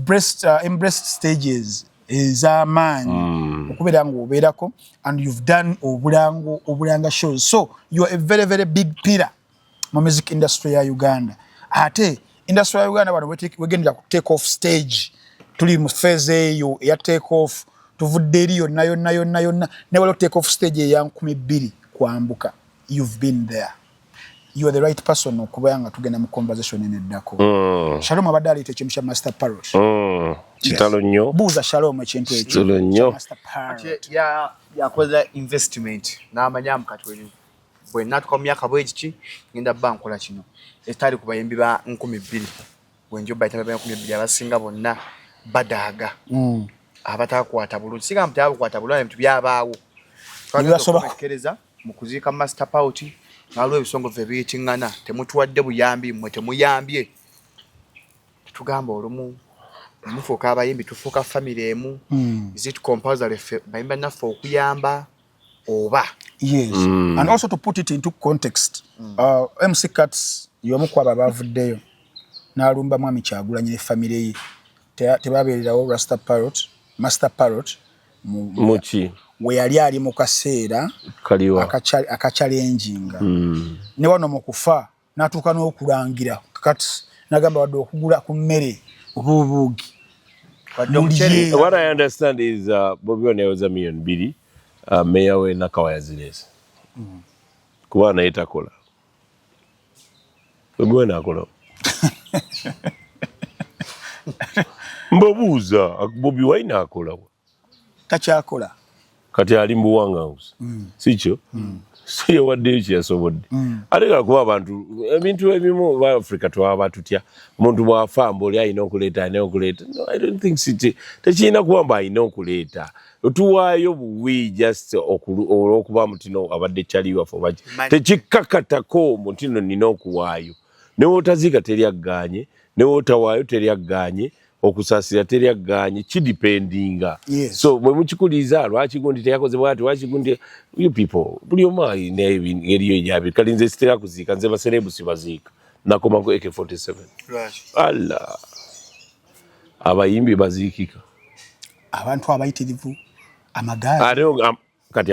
Speaker 3: embraced stages. Ezamanyi okubeera ng'obeerako and you've done obulanga shows. So you are a very very big pillar mu music industry ya Uganda. Ate industry ya Uganda bano wegendera ku take off stage. Tuli mu phase eyo ya take off. Tuvudde eri yonna ne waliwo take off stage eya 12 kwambuka. You've been there. You are the right person okubanga tugenda mu conversation eneddako. Shalom abadde alite ekintu kya Master Parrot.
Speaker 1: Kitalo nnyo.
Speaker 3: Buuza Shalom ekintu ekyo.
Speaker 1: Kitalo nnyo.
Speaker 2: yakoze investment n'amanya mukatweli bwe natuka mu myaka bweki ngenda bankola kino etali ku bayimbi ba 12,000 bwenjo bayita ba 12,000 abasinga bonna badaaga abatakwata bulungi singa mutaba kwata bulungi ebintu byabaawo twagereza mu kuziika Master Parrot nalwo ebisongo vye biyitingana temutuwadde buyambi mwe temuyambye tugamba olumu mufuuka abayimbi tufuuka family emu is it compulsory bayimba naffe okuyamba oba
Speaker 3: yes and also to put it into context MC Cuts yomu kwaba bavuddeyo n'alumba mwami Kyagulanyi ne family ye tebabeererawo Master Parrot
Speaker 1: muki
Speaker 3: we yali ali mu kaseera
Speaker 1: kaliwa
Speaker 3: akachallenginga ne wano mu kufa n'atuuka n'okulangira kati nagamba wadde okugula ku mmere obubuugi.
Speaker 1: What I understand is Bobi Wine was $1 million meya we Nakawaya Zines kuba naye takola Bobi Wine akola mbabuuza Bobi Wine akola
Speaker 3: takyakola
Speaker 1: kati ali mbuwanganguzi sikyo so yawaddeyo kyeyasobodde ate gakuba abantu ebintu ebimu ba Africa twaba tutya omuntu bw'afamba oli alina okuleeta no I don't think tekirina kuba mbu alina okuleeta otuwaayo buwi just olw'okuba mutino abadde kyaliwaffe oba tekikakatako mutino nina okuwaayo newotaziika teryagganye newotawaayo teryagganye okusaasira teryagganye kidipendinga so bwe mukikuliza lwaki gundi teyakoze bwati lwaki gundi you people buli omu alina engeri ejabi kali nze sitera kuziika nze baserebusi baziika nakoma ku AK47 Allah abayimbi baziikika
Speaker 3: abantu abayitirivu amagaali
Speaker 1: kati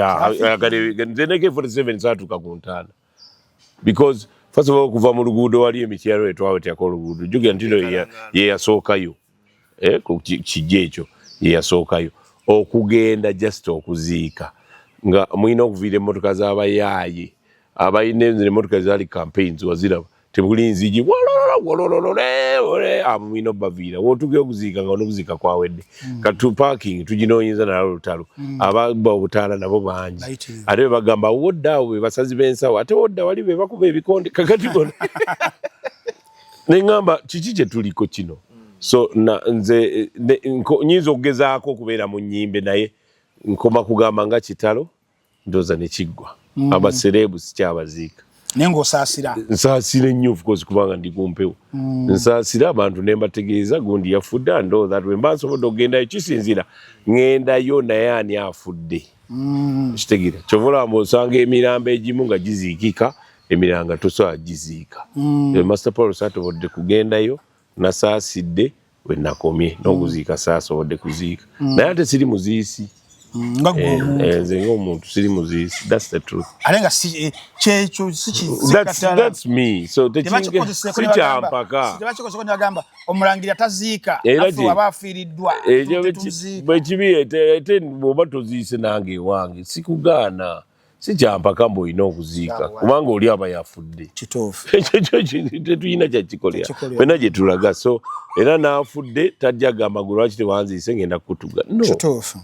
Speaker 1: nze ne AK47 saatuuka ku ntaana because first of all kuva mu luguudo wali emityalo etwawetyako oluguudo jjugira ntino ye yasookayo ku kijja ekyo ye yasookayo okugenda just okuziika nga mulina okuviira emmotoka z'abayaaye abalina emmotoka zaali campaigns waziraba tebuli nzigi mulina obaviira wotuge okuziika nga n'okuziika kwawedde kati parking tuginoonyeza nalwo olutalo ababa obutaala nabo bangi ate be bagamba wodda awo be basazi b'ensawo ate wodda wali be bakuba ebikonde kakati bona neŋŋamba kiki kye tuliko kino so nze nyinza okugezaako okubeera mu nnyimbe naye nkoma kugamba nga kitalo ndooza ne kiggwa abaserebu sikyabaziika
Speaker 3: naye ng'osaasira
Speaker 1: nsaasira ennyo of course kubanga ndi kumpewo nsaasira abantu ne mbategeeza gundi yafudde ndo that we mba nsobodde okugendayo kisinzira ŋŋendayo naye ani afudde kitegeera kyova olaba osanga emirambo egimu nga giziikika emirala nga tosobola giziika Master Parrot saatobodde kugendayo nasaasidde we nakomye n'okuziika saasobodde kuziika naye ate siri muziisi nze ng'omuntu siri muziisi that's the truth
Speaker 3: ate nga kyekyo
Speaker 1: that's me so sikyampaka
Speaker 3: tebakikoze nibagamba omulangira taziika affe waba afiiriddwa
Speaker 1: bwe kibi ate bw'oba toziise nange ewange sikugaana sikyampaka mbu olina okuziika kubanga oli aba yafudde
Speaker 3: kituufu
Speaker 1: ekyo tetulina kyakikolera wena gye tulaga so era n'afudde tajja gamba gwe lwaki tewanziise ngenda kukutuga no
Speaker 3: kituufu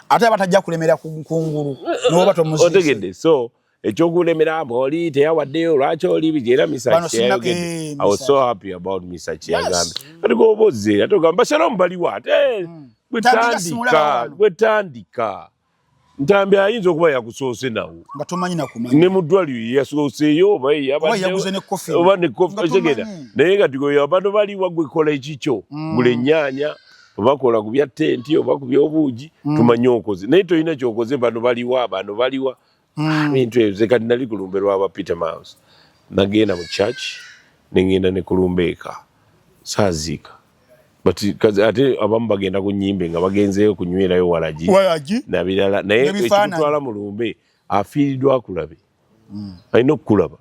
Speaker 3: ate aba tajja kulemera ku nkungulu n'oba tomuziise
Speaker 1: otegedde so ekyokulemera oli teyawaddeyo lwaki oli bijera Misachi yayogedde. I was so happy about Misachi yagambye kati gobozze ate ogamba Shalom baliwa ate bwetandika Ntambi ayinza okuba yakusoose nawo
Speaker 3: nga tomanyi nakumanyi
Speaker 1: ne mu ddwaliro yasooseeyo oba
Speaker 3: yaguze ne kofi
Speaker 1: oba ne kofi tegera naye nga tigoyo abantu baliwa gwekola ekikyo gula ennyaanya oba kola ku bya tenti oba ku by'obuugi tumanyi okoze naye tolina kyokoze bano baliwa bintu ebyo kati nali kulumbe lwaba Peter Miles nagenda mu church nengenda ne kulumba eka saaziika ate abamu bagenda ku nnyimbe nga bagenzeeyo kunywerayo walagi na birala naye ekimutwala mu lumbe afiiriddwa akulabe alina okukulaba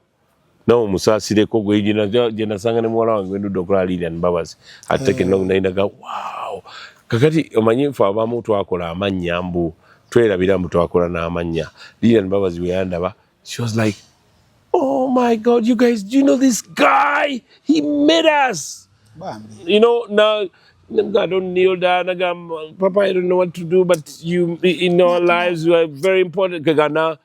Speaker 1: nawe omusaasireko gye nasanga ne muwala wange wendudde okulaba Lilian Mbabazi ate nainaga wow kakati omanyi fe abamu twakola amannya mbu twerabira mbu twakola n'amannya Lilian Mbabazi bwe yandaba she was like oh my God you guys do you know this guy he made us you know, now I don't kneel down. Papa, I don't know what to do, but you in our lives you are very important. Kagana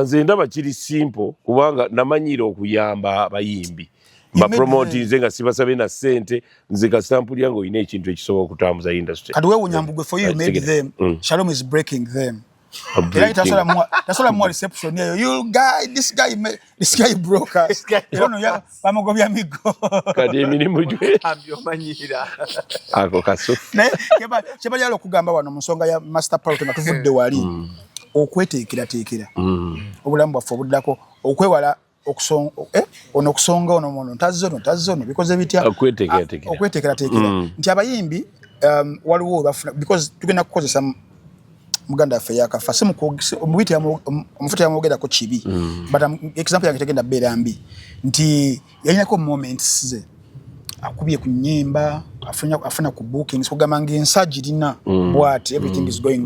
Speaker 1: nze ndaba kiri simple kubanga namanyira okuyamba abayimbi ba promote nzenga sibasabe na sente nze ka sample yango ine ekintu ekisobola okutambuza industry.
Speaker 3: Kati wewe unyambugwe for you maybe them. Shalom is breaking them. That's what I'm more reception here. This guy broke us. You know, yeah, bamugobya migo.
Speaker 1: Kadi emirimu gye.
Speaker 2: Abyomanyira.
Speaker 1: Ako kaso.
Speaker 3: Ne, cheba yalo kugamba wano musonga ya master part nga tuvudde wali. Okweteekera. Obulamu bwaffe obuddako okwewala ono okusonga ono mono tazono because bitya okweteekera. Nti abayimbi waliwo bafuna because tugenda kukozesa muganda affe yakafa omubiti omufuta yamwogera ko kibi but example yange tegenda beera mbi nti yalinako moments ze akubye ku nnyimba afuna ku bookings kugamba ng'ensa girina what everything is going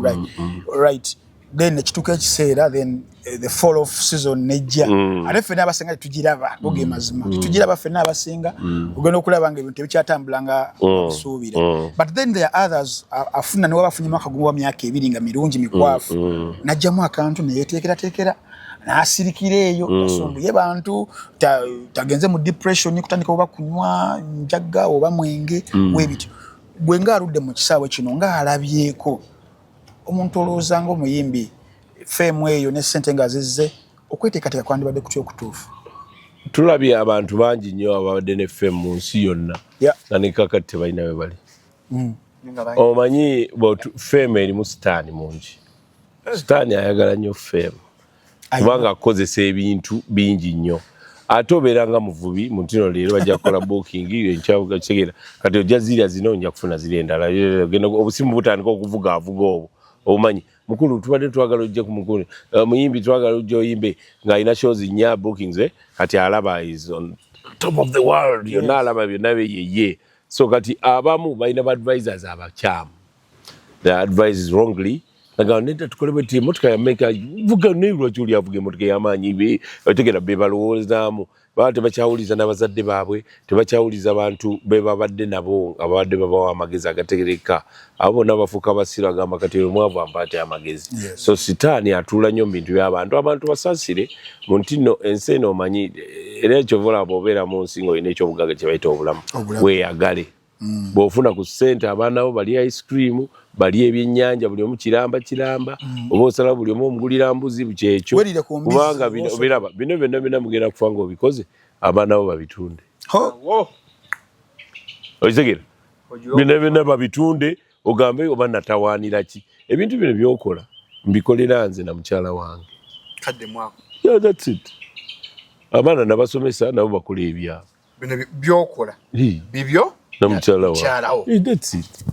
Speaker 3: right then ekituuka ekiseera then the fall of season nejja ate ffenna abasinga tetugiraba boge mazima tetugiraba ffenna abasinga ogenda okulaba nga ebintu tebikyatambula nga okusuubira but then there are others afuna ne wabafunye mwaka gumu wa myaka ebiri nga mirungi mikwafu najjamu akantu neyeteekerateekera n'asirikira eyo asumbuye bantu tagenze mu depression kutandika oba kunywa njagga oba mwenge webityo gwe ng'aludde mu kisaawe kino ng'alabyeko omuntu olowooza ng'omuyimbi femu eyo ne ssente nga zizze okweteekateeka kwandibadde kutya okutuufu
Speaker 1: tulabye abantu bangi nnyo ababadde ne femu mu nsi yonna nga ne kakati tebalina we bali omanyi femu erimu sitaani mungi sitaani ayagala nnyo femu kubanga akozesa ebintu bingi nnyo ate obeera nga muvubi mu ntino leero bajja kukola booking enkyabugakitegera kati ojja zirya zino ojja kufuna ziri endala obusimu butandika okuvuga avuga obwo obumanyi mukulu tubadde twagala ojja ku mukulu muyimbi twagala ojja oyimbe ng'alina shows nnya bookings kati alaba is on top of the world yonna alaba byonna yeye so kati abamu balina ba-advisors abakyamu the advice wrongly nagamba nenda tukole bwe emotoka yameka vuga nlwaki oli avuga emotoka y'amaanyi otegera be balowoozaamu baba tebakyawuliza n'abazadde baabwe tebakyawuliza bantu be babadde nabo ababadde babawa amagezi agategereka abo bonna bafuuka basiru agamba kati omwavu ampaate amagezi so sitaani atuula nnyo mu bintu by'abantu abantu basaasire mu ntino ensi eno omanyi era ekyova olaba obeera mu nsi ng'olina ekyobugaga kye bayita obulamu weeyagale bw'ofuna ku ssente abaana bo bali ice cream bali ebyennyanja buli omu kiramba oba osala buli omu omugulira mbuzi bukyekyo kubanga biraba bino byonna mugenda kufa nga obikoze abaana bo babitunde okitegera bino byonna babitunde ogambe oba natawaanira ki ebintu bino byokola mbikolera nze na mukyala wange that's it abaana nabasomesa nabo bakola ebyabo
Speaker 2: bino byokola bibyo
Speaker 1: na mukyala wange that's it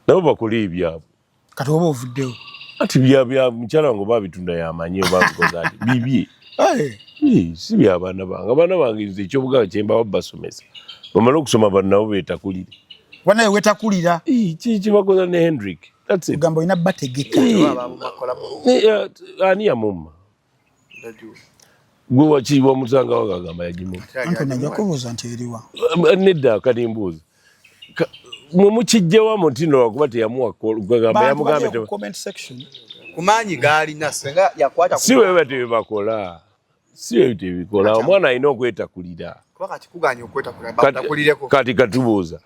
Speaker 1: nabo bakola ebyabo
Speaker 3: kati oba ovuddewo
Speaker 1: ati bya mukyala wange oba bitunda yamanyi oba bikoza ati bibye si by'abaana bange abaana bange nze ekyobugaga kyembawa basomesa bamala okusoma bano nabo beetakulire
Speaker 3: wanaye wetakulira
Speaker 1: kibakoza ne Hendrick that's it
Speaker 3: ugamba olina bategeka
Speaker 1: ani yamumma gwe wakiibwa musanga wagagamba yagimumma
Speaker 3: anti najja kubuuza nti eriwa
Speaker 1: nedda kati mbuuza mumukijjewa Mutino wakuba teyamuwa gwegamba yamugambe
Speaker 3: te comment section
Speaker 2: kumanyi gali na senga yakwata
Speaker 1: si wewe tebakola si wewe tebikola omwana alina okwetakulira
Speaker 2: wakati kuganya okwetakulira batakulireko
Speaker 1: kati katubuuza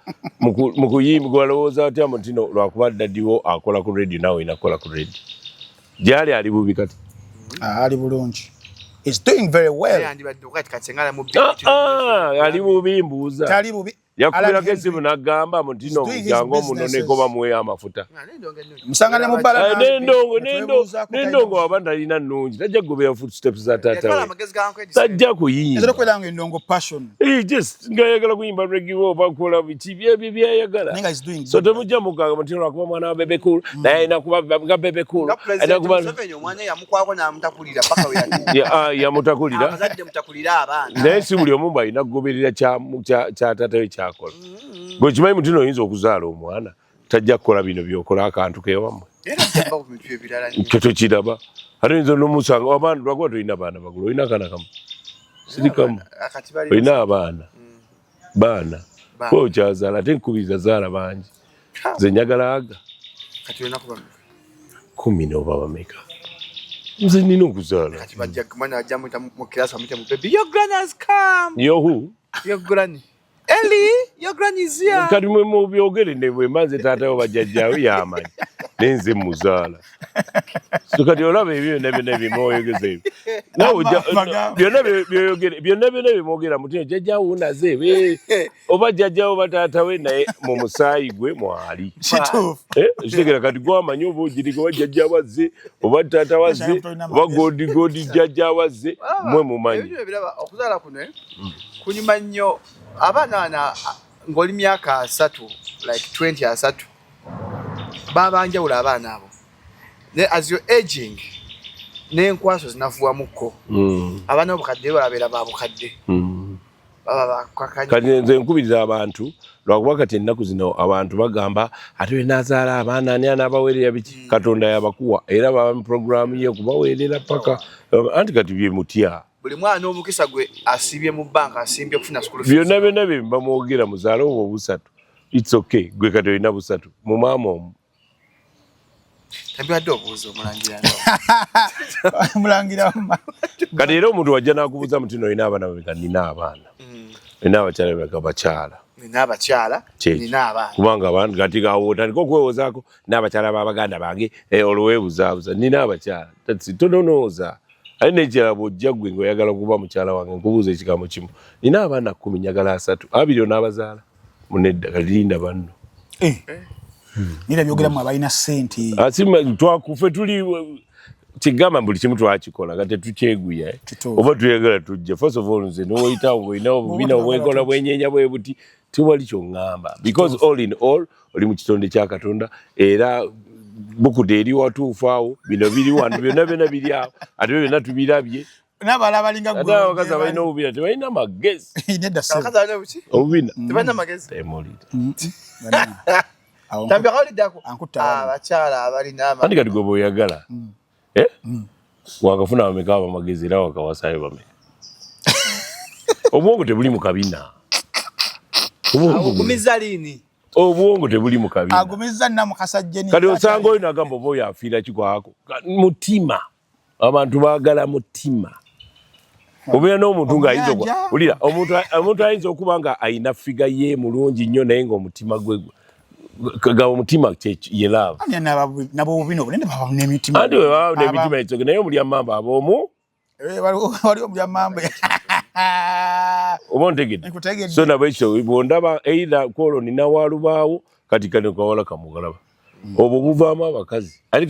Speaker 1: mukuyimba gwalowooza atya Mutino lwakuba dadiwo akola ku radio nawe inakola ku radio gyali ali bubi kati
Speaker 3: ali bulungi is doing very well
Speaker 1: ali bubi mbuuza
Speaker 3: tali bubi
Speaker 1: yakubirako esimu n'agamba Mutino jangu omunoneko bamuwe amafuta
Speaker 3: musangane mu bbala
Speaker 1: n'endongo waba talina nnungi tajja kugobera footsteps za taata we tajja kuyimba
Speaker 3: kwelanga endongo passion
Speaker 1: ng'ayagala kuyimba reggae oba kukola biki byebyo byayagala so temujja mukanga Mutino lwakuba mwana wa Bebe Cool naye alina kuba nga Bebe Cool yamutakulira naye si buli omu alina kugoberera kya taata we kyakola gwe kimanyi Mutino oyinza okuzaala omwana tajja kukola bino byokola akantu kewammwe kyo tokiraba ate oyinza n'omusanga abaana lwakuba tolina baana bagula olina akaana kamu sirikamu olina abaana baana okyazaala ate nkubiriza zaala bangi nze njagala aga 10 n'oba bameka nze nina okuzaala yohu
Speaker 2: Ellie, your granny is here.
Speaker 1: Kati mwe mubyogere ne bwe manze taata yo bajjajjawe yamanyi nenze muzaala so kati olaba ebyo nebimoyogeze nawe byonna bimwogera Mutino jjajjawo unaze oba jjajjawo bataata we naye mu musaayi gwe mwali kitegera kati gwamanyi oba ogirika oba jjajjawo azze oba taata wazze oba godi jjajjawo azze mwe mumanyi
Speaker 2: okuzaala kuno kunyuma nnyo abaana ng'oli myaka 3 like 20 babanjawula abaana abo as you're aging n'enkwaso zinafuwamuko abaana obukadde balabeera babukadde
Speaker 1: kati nze nkubiriza abantu lwakuba kati ennaku zino abantu bagamba ate we naazaala abaana ani anaabaweerera biki Katonda yabakuwa era baba mu programu ye kubaweerera paka anti kati bye mutya
Speaker 2: buli mwana omukisa gwe asibye mu banka asimbye kufuna school fees
Speaker 1: byonna bye bamwogera muzaala obwo busatu it's okay gwe kati olina busatu mu maama omu
Speaker 2: tambadde obuuza
Speaker 3: omulangira
Speaker 1: kati era omuntu wajja n'akubuuza Mutino olina abaana babeka nina abaana olina abakyala babeka bakyala
Speaker 2: nina abaana
Speaker 1: kubanga abantu kati otandika okwewozaako n'abakyala b'abaganda bange olwebuzabuza nina abakyala tononooza ate nekirala bw'ojja gwe ng'oyagala okuba mukyala wange nkubuuza ekigambo kimu nina abaana 10 njagala 3 abiri onaabazaala munedda kati linda banno
Speaker 3: nira byogeramu abalina ssente
Speaker 1: twakufe tuli kigamba buli kimu twakikola nga tetukyeguya oba tuyagala tujja first of all nze n'oyitawo olina obubina obwekola bwenyeenya bwe buti tiwali ky'oŋŋamba because all in all oli mu kitonde kya Katonda era bukude eri watuufu awo bino biri wano byonna biri awo ate byonna tubirabye
Speaker 3: n'abala balinga
Speaker 1: gwe abakazi abalina obubina tebalina magezi obubina
Speaker 2: tebalina magezi
Speaker 1: andi kati gwe bw'oyagala wakafuna bameka abamagezi era wakawasaayo bameka obwongo tebuli mu kabina
Speaker 2: ogumiza lini
Speaker 1: obwongo tebuli mu kabina
Speaker 3: agumiza nnamu kasajjeni
Speaker 1: kati osanga oyo nagamba oba oyo afiira kikwako mutima abantu baagala mutima obeera n'omuntu ng'ayinza olira omuntu ayinza okuba nga ayina figa ye mulungi nnyo naye ng'omutima gwe ga omutima ye love
Speaker 3: nabo obubina obunene baba n'emitima
Speaker 1: andi we baba n'emitima ekitoke naye omulya mamba ab'omu
Speaker 3: wali omulya mamba
Speaker 1: oba ontegedde so nabo ekyo bw'ondaba either kwolwo nina walubaawo kati kano kawala kamugalaba obwo buvaamu abakazi ate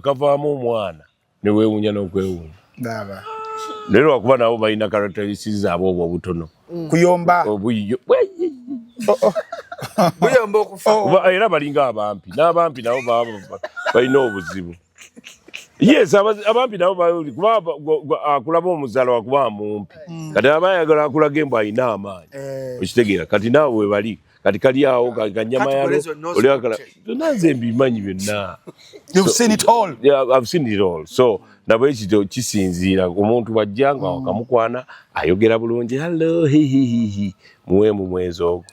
Speaker 1: kavaamu omwana ne weewuunya n'okwewuunya naye lwakuba nabo balina characteristics zaabwe obwo obutono
Speaker 3: kuyomba
Speaker 2: buyomba okufa
Speaker 1: era balinga abampi n'abampi nabo balina obuzibu yes abampi nabo kuba akulaba omuzaala wakuba mumpi kati aba ayagala akulaga embu alina amaanyi okitegeera kati naawe we bali kati kali awo kanyama yalo oliakala nanze mbimanyi byonna
Speaker 3: I've seen it all
Speaker 1: so nabo ekito kisinziira omuntu bajja nga wakamukwana ayogera bulungi hello hihihihi muwemu mwezi ogwo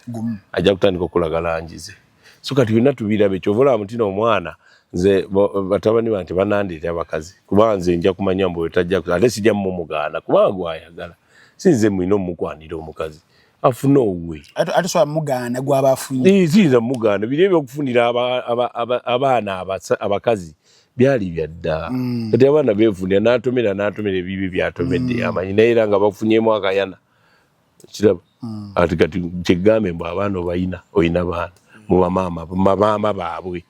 Speaker 1: ajja kutandika okulaga langize so kati byonna tubirabe kyovola mutino omwana nze batabani bange banandeeta abakazi kuba nze nja kumanya mbu wetajja ate sijja mumugaana kubanga gwayagala sinze mwina omukwanira omukazi afuna owe
Speaker 3: ate so mugaana gwaba afunye
Speaker 1: sinza mugaana bire byokufunira abaana abakazi byali byadda kati abaana beefunira n'atomera ebibi byatomedde amanyi naye era nga bafunyemu akayana kiraba ati kati kyegambe mbu abaana oyina baana mu bamaama baabwe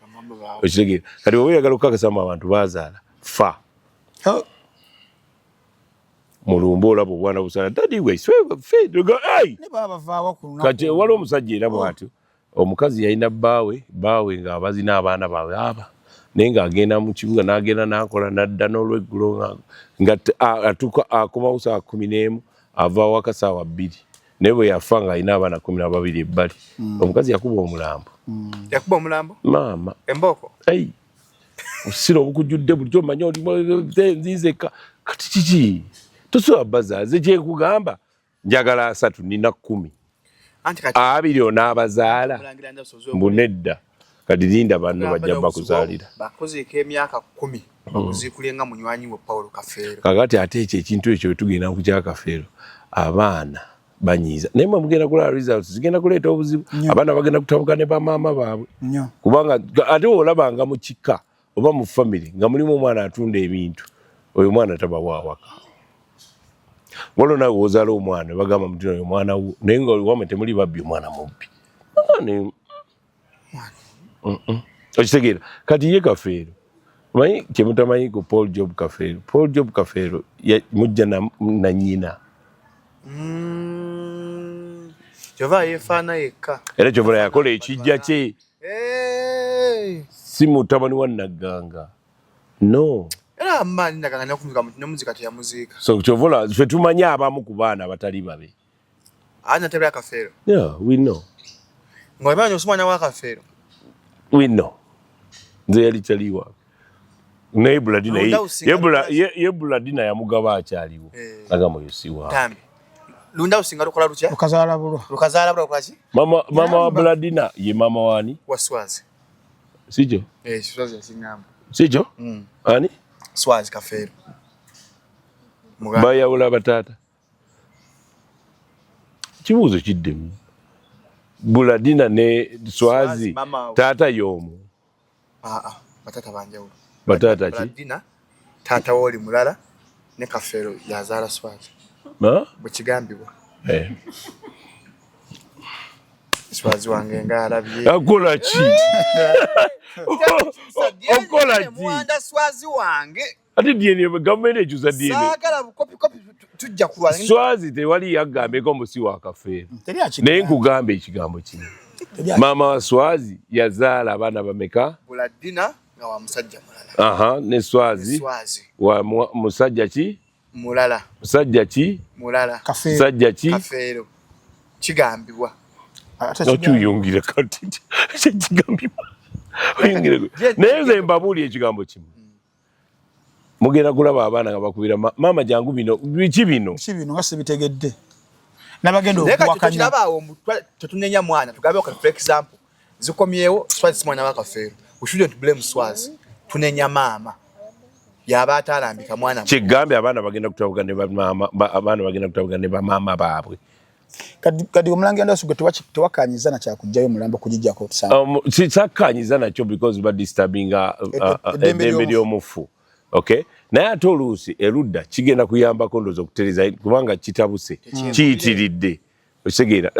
Speaker 1: okitegeera kati oba oyagala okukakasamu abantu bazaala fa mulumba olaba obwana busala dadi waiswe kati waliwo omusajja era bw'atyo omukazi yalina bbaawe ng'abazina abaana baabwe naye ng'agenda mu kibuga n'agenda n'akola n'adda n'olweggulo nga akomawo saa 11 ava waka saawa 2 naye bwe yafa ng'alina abaana 12 ebbali omukazi yakuba omulambo maama
Speaker 2: emboko
Speaker 1: osira obukujjudde bulijjo omanye nzinzeka kati kiki tosobola bazaala ze kyenkugamba njagala 3 nina 10 abiri onaabazaala mbunedda kati linda banno bajja bakuzaalira
Speaker 2: bakozeeko emyaka 10 bakuziikulenga munywanyi we Paulo Kafeero
Speaker 1: kakati ate ekyo ekintu ekyo tugenda ku kya Kafeero abaana banyiiza naye mugenda kulaba results zigenda kuleeta obuzibu abaana bagenda kutabuka ne bamaama baabwe kubanga ate olabanga mu kika oba mu family nga mulimu omwana atunda ebintu oyo mwana taba waawaka waliwo nawe ozaala omwana bagamba mutino oyo mwana wo naye nga wamwe temuli babbi omwana mubbi okitegeera kati ye Kafeero manyi kyemutamanyi ku Paul Job Kafeero mujja na nnyina
Speaker 2: kyova yefaana yekka
Speaker 1: era kyovola yakola ekijja kye si mutabani wa Nagganga no
Speaker 2: era amaanyi Nagganga nakumuzika nomuzika teyamuziika
Speaker 1: so kyovola ffe tumanyi abamu ku baana abatali babe
Speaker 2: natebera ya Kafeero
Speaker 1: we know
Speaker 2: ng'omanyi osumanya wa Kafeero
Speaker 1: we know nze yali taliwa naye Buladina yamugaba akyaliwo agamba yosiwa
Speaker 2: tambi lunda usinga lukola lutya
Speaker 3: lukazaala bulwa
Speaker 2: lukaki
Speaker 1: mama wa Buladina ye mama wani
Speaker 2: waswazi
Speaker 1: sijo
Speaker 2: Swazi yasingamba
Speaker 1: sijo ani
Speaker 2: Swazi Kafeero
Speaker 1: bayawula bataata kibuuzo kiddemu Buladina ne Swazi taata y'omu
Speaker 2: batata banjawulo
Speaker 1: batata ki
Speaker 2: Buladina taata woli mulala ne Kafeero yazaala Swazi bwe kigambibwa Swazi wange ng'alabye
Speaker 1: akola ki okola ki
Speaker 2: mwanda Swazi wange
Speaker 1: ate DNA gavumenti ekyusa DNA
Speaker 2: saagala bukopi tujja kulwala
Speaker 1: Swazi tewali yagambeko musi wa Kafeero naye nkugamba ekigambo kino maama wa Swazi yazaala abaana bameka
Speaker 2: Buladina nga wa musajja mulala
Speaker 1: ne Swazi wa musajja ki
Speaker 2: mulala
Speaker 1: musajja ki mulala musajja ki
Speaker 2: Kafeero kigambibwa
Speaker 1: okyuyungira kati kigambibwa naye nze mbabuuli ekigambo kimu mugenda kulaba abaana nga bakubira maama jangu bino biki bino
Speaker 3: nga sibitegedde nabagenda okuwakanya
Speaker 2: tetunenya mwana tugambe for example zikomyewo Swazi mwana wa Kafeero we shouldn't blame Swazi tunenya maama yaba atalambika mwana
Speaker 1: kigambe abaana bagenda kutabuka ne bamaama baabwe
Speaker 3: kadi omulangira ndasuge tewakanyiza na kyakujjayo mulambo kugijjako otusanga
Speaker 1: sakkanyiza nakyo because ba disturbing eddembe ly'omufu okay naye ate oluusi erudda kigenda kuyambako ndoozi okutereza kubanga kitabuse kiyitiridde okitegeera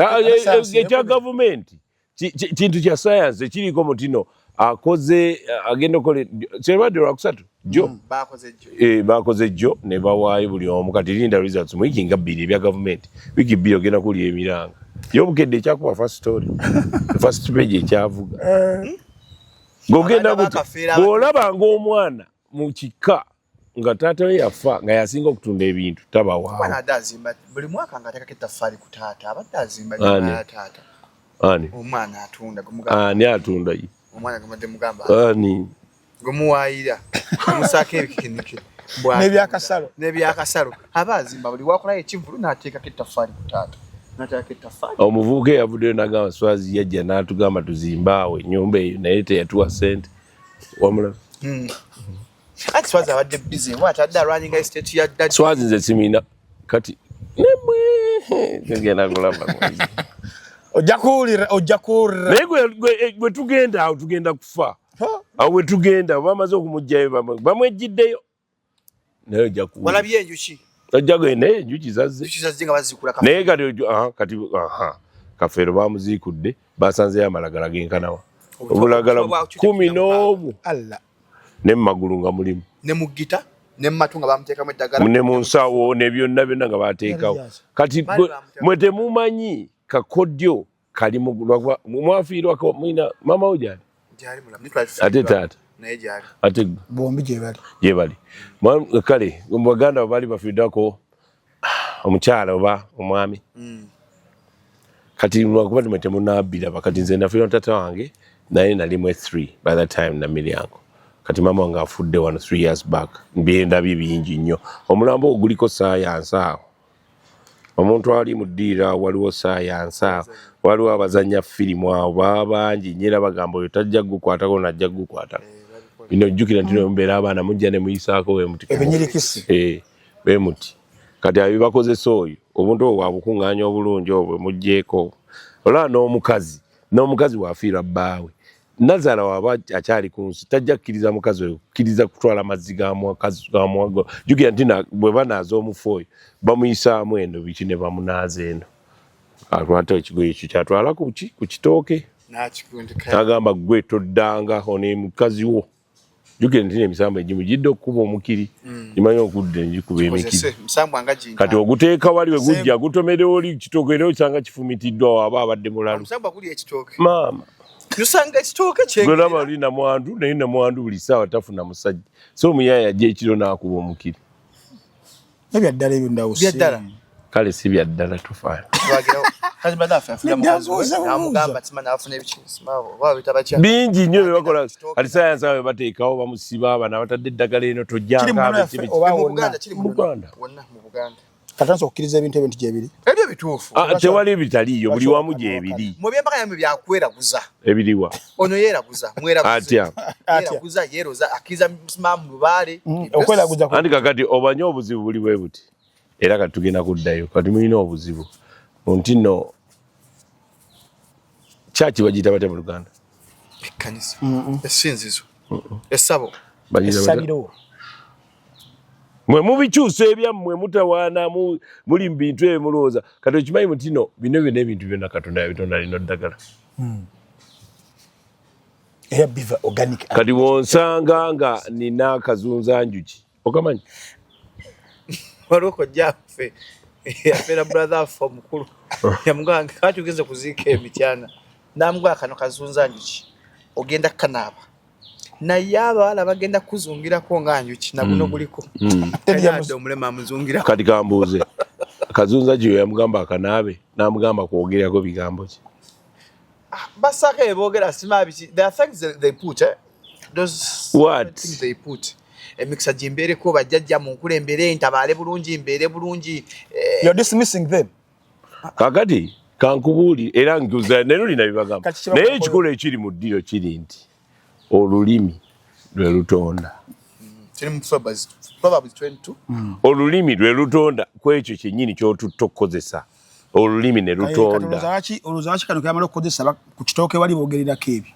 Speaker 1: ekya gavumenti kintu kya sayansi ekiriko mutino akoze agenda okola kyebadde lwakusatu bakoze jjo ne bawaayo buli omu kati linda results mu wiki nga 2 ebya gavumenti wiki 2 ogenda kulya emiranga y'obukedde ekyakuba first story first page ekyavuga ng'ogenda bw'olabanga omwana mu kika nga taata we yafa nga yasinga okutunda ebintu tabawaawo
Speaker 2: buli mwaka nga ateekako ettaffaali ku taata abadde azimba nyumba ya taata omwana atunda
Speaker 1: ani atunda ye
Speaker 2: omwana gamadde mugamba
Speaker 1: ani
Speaker 2: gumuwaayira omusaako ebikikiniki
Speaker 3: n'ebyakasalo
Speaker 2: aba azimba buli wakolayo ekivulu n'ateekako ettaffaali ku taata
Speaker 1: omuvubuka yavuddeyo n'agamba Swazi yajja n'atugamba tuzimbaawe ennyumba eyo naye teyatuwa ssente wamulaba
Speaker 2: ati Swazi abadde busy atadde running estate ya dad
Speaker 1: Swazi nze simina kati nemwe ngenda kulaba
Speaker 3: ojja kuwulira
Speaker 1: naye gwe tugenda awo tugenda kufa awo we tugenda bamaze okumugjayo bamwejjiddeyo naye ojja kuwulira
Speaker 2: walabye enjuki
Speaker 1: ojja gwe naye enjuki zazze
Speaker 2: nga bazikula
Speaker 1: naye kati Kafeero bamuziikudde basanzeyo amalagala genkanawa obulagala 11 ne mmagulu nga mulimu
Speaker 2: ne mu gita ne matu nga bamuteekamu eddagala
Speaker 1: ne mu nsawo ne byonna nga bateekawo kati mwe temumanyi kakodyo kali mwafiirwako mwina mama ojali ate taata ate
Speaker 3: bombi
Speaker 1: gye bali kale Baganda bali bafiiddwako omukyala oba omwami kati lwakuba timwe temunabbiraba kati nze nafiirwa tata wange naye nalimu 3 by that time na milyango kati mama wange afudde wano 3 years back byendabye bingi nnyo omulambo oguliko saayansi awo omuntu ali mu ddiira waliwo saayansi awo waliwo abazanya firimu awo baba bangi nyera bagamba oyo tajja gukwatako najja gukwatako bino jjukira nti mbeera abaana mujja ne muyisaako wemuti
Speaker 3: ebinyirikisi
Speaker 1: wemuti kati abibakozesa oyo obuntu obwo bwabukuŋŋaanya obulungi obwo mugjeeko olaba n'omukazi waafiirwa bbaawe Nazaala waba akyali ku nsi tajja kukkiriza mukazi oyo kukkiriza kutwala mazzi ga mwago jjukira nti bwe banaaza omufu oyo bamuyisaamu eno biki ne bamunaaza eno atwata ekigoye ekyo kyatwala ku kitooke n'agamba gwe toddanga ono mukazi wo jjukira nti n'emisambo egimu gidde okukuba omukiri gimanyi okudda negikuba emikiri kati oguteeka wali we gujja gutomerewo oli kitooke era osanga kifumitiddwa waba abadde mulalu maama
Speaker 2: kusanga ekitooke
Speaker 1: gwelaba oli namwandu naye namwandu buli ssaawa tafuna musajja so omuyaya ajja ekiro n'akuba omukiri
Speaker 3: ebyaddala ebyo ndawusi
Speaker 1: kale si byaddala tufaayo bingi nnyo byebakola kati sayansi awo bateekawo bamusiba abana batadde eddagala eno tojjanga
Speaker 3: katansi okukkiriza ebintu ebintu gyebiri
Speaker 2: ebyo bituufu
Speaker 1: tewali ebitaliiyo buli wamu gyebiri
Speaker 2: mu byempaka yamwe byakweraguza
Speaker 1: ebiriwa
Speaker 2: ono yeeraguza mweraguza yeeroza akkiriza musimaamu lubaale
Speaker 3: okweraguza
Speaker 1: anti kakati obanye obuzibu buli bwe buti era kati tugenda kuddayo kati mulina obuzibu nti nno kyaki bagiyita bate mu Luganda
Speaker 2: ekkanisa essinzizo essabo
Speaker 3: essabiro
Speaker 1: mwe mubikyusa ebyammwe mutawaana muli mu bintu ebyo mulowooza kati okimanyi muti no bino byonna ebintu byonna Katonda yabitonda lino ddagala
Speaker 3: era biva organic
Speaker 1: kati wonsanga nga nina akazunzanjuki okamanyi
Speaker 2: waliwo kojjaffe yabeera brother affe omukulu yamugamba kati ugeze kuziika emityana namugwa kano kazunzanjuki ogenda kanaaba naye abawala bagenda kuzungirako nga njuki naguno guliko ate omulema amuzungira
Speaker 1: kati kambuuze kazunzanjuki oyo yamugamba akanaabe namugamba kwogerako bigambo ki
Speaker 2: basaka ebogera simabiki there are things they put things they put emikisa jimbeereko bajjajja mu nkulembere ntabaale bulungi mbeere bulungi
Speaker 3: you're dismissing them
Speaker 1: kakati kankubuuli era nkuza nero lina bibagamba naye ekikolo ekiri mu ddiro kiri nti olulimi lwe lutonda olulimi lwe lutonda kwekyo kyennyini ky'otutta okukozesa olulimi ne lutonda
Speaker 3: olowooza lwaki kano kyamala okukozesa ku kitooke wali boogerirako ebyo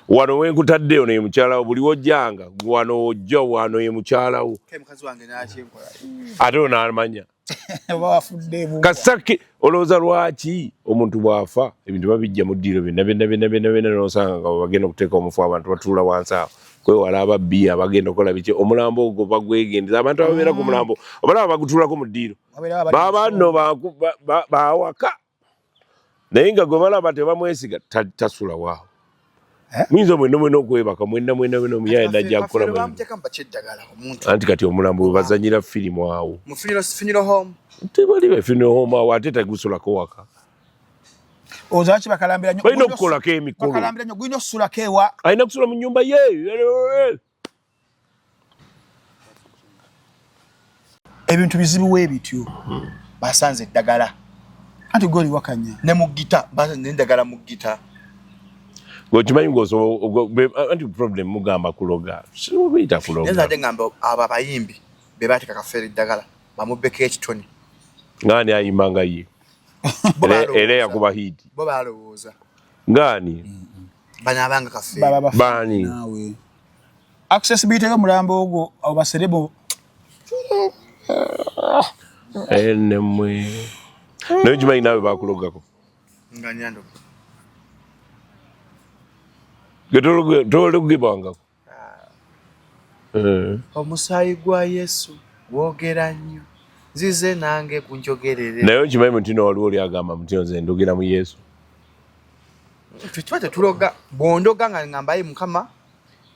Speaker 1: wano wenkutaddeyo naye mukyalawo buli wojjanga wano ojja wano ye mukyalawo ate onaamanya kasake olowooza lwaki omuntu bw'afa ebintu babijja mu ddiiro byonna nosanga nga bagenda okuteeka omufu abantu batuula wansi awo kwewala ababbi abagenda okukola biki omulambo ogwo bagwegendeza abantu ababeera ku mulambo obalaba bagutuulako mu ddiiro baba nno bawaka naye nga gwe balaba tebamwesiga tasula waawo muyinza mwena okwebaka mwena omuyaya najja kukola anti kati omulambo we bazanyira firimu awo tebali befirimu home awo ate tegusulako waka
Speaker 3: ozaki bakalambira nnyo
Speaker 1: balina okukolako emikolo
Speaker 3: bakalambira nnyo gulina okusulako ewa
Speaker 1: alina kusula mu nnyumba ye
Speaker 3: ebintu bizibu we bityo basanze eddagala Anti goli wakanya.
Speaker 2: Ne mu gita basi nendagala mu gita.
Speaker 1: Gochimanyi ngoso anti problem mugamba kuloga. Sibuita kuloga.
Speaker 2: Neza de ngamba aba bayimbi be batika Kafeero eddagala bamubeke ekitoni.
Speaker 1: Ngani ayimanga ye. Ele yakuba hit.
Speaker 2: Bo balowooza.
Speaker 1: Ngani?
Speaker 2: Banyabanga Kafeero.
Speaker 1: Bani.
Speaker 3: Nawe. Accessibility ga mulambo ogwo obaserebo.
Speaker 1: Enemwe. Nochimanyi nawe bakulogako.
Speaker 2: Nganyando.
Speaker 1: Getolo gibanga.
Speaker 2: Omusaayi gwa Yesu gwogera nnyo. Zize nange kunjogerere.
Speaker 1: Nayo chimanyi mutino waliwo oli agamba mutino nze ndogera mu Yesu.
Speaker 2: Tuchwate tuloga bondoga nga ngambaye Mukama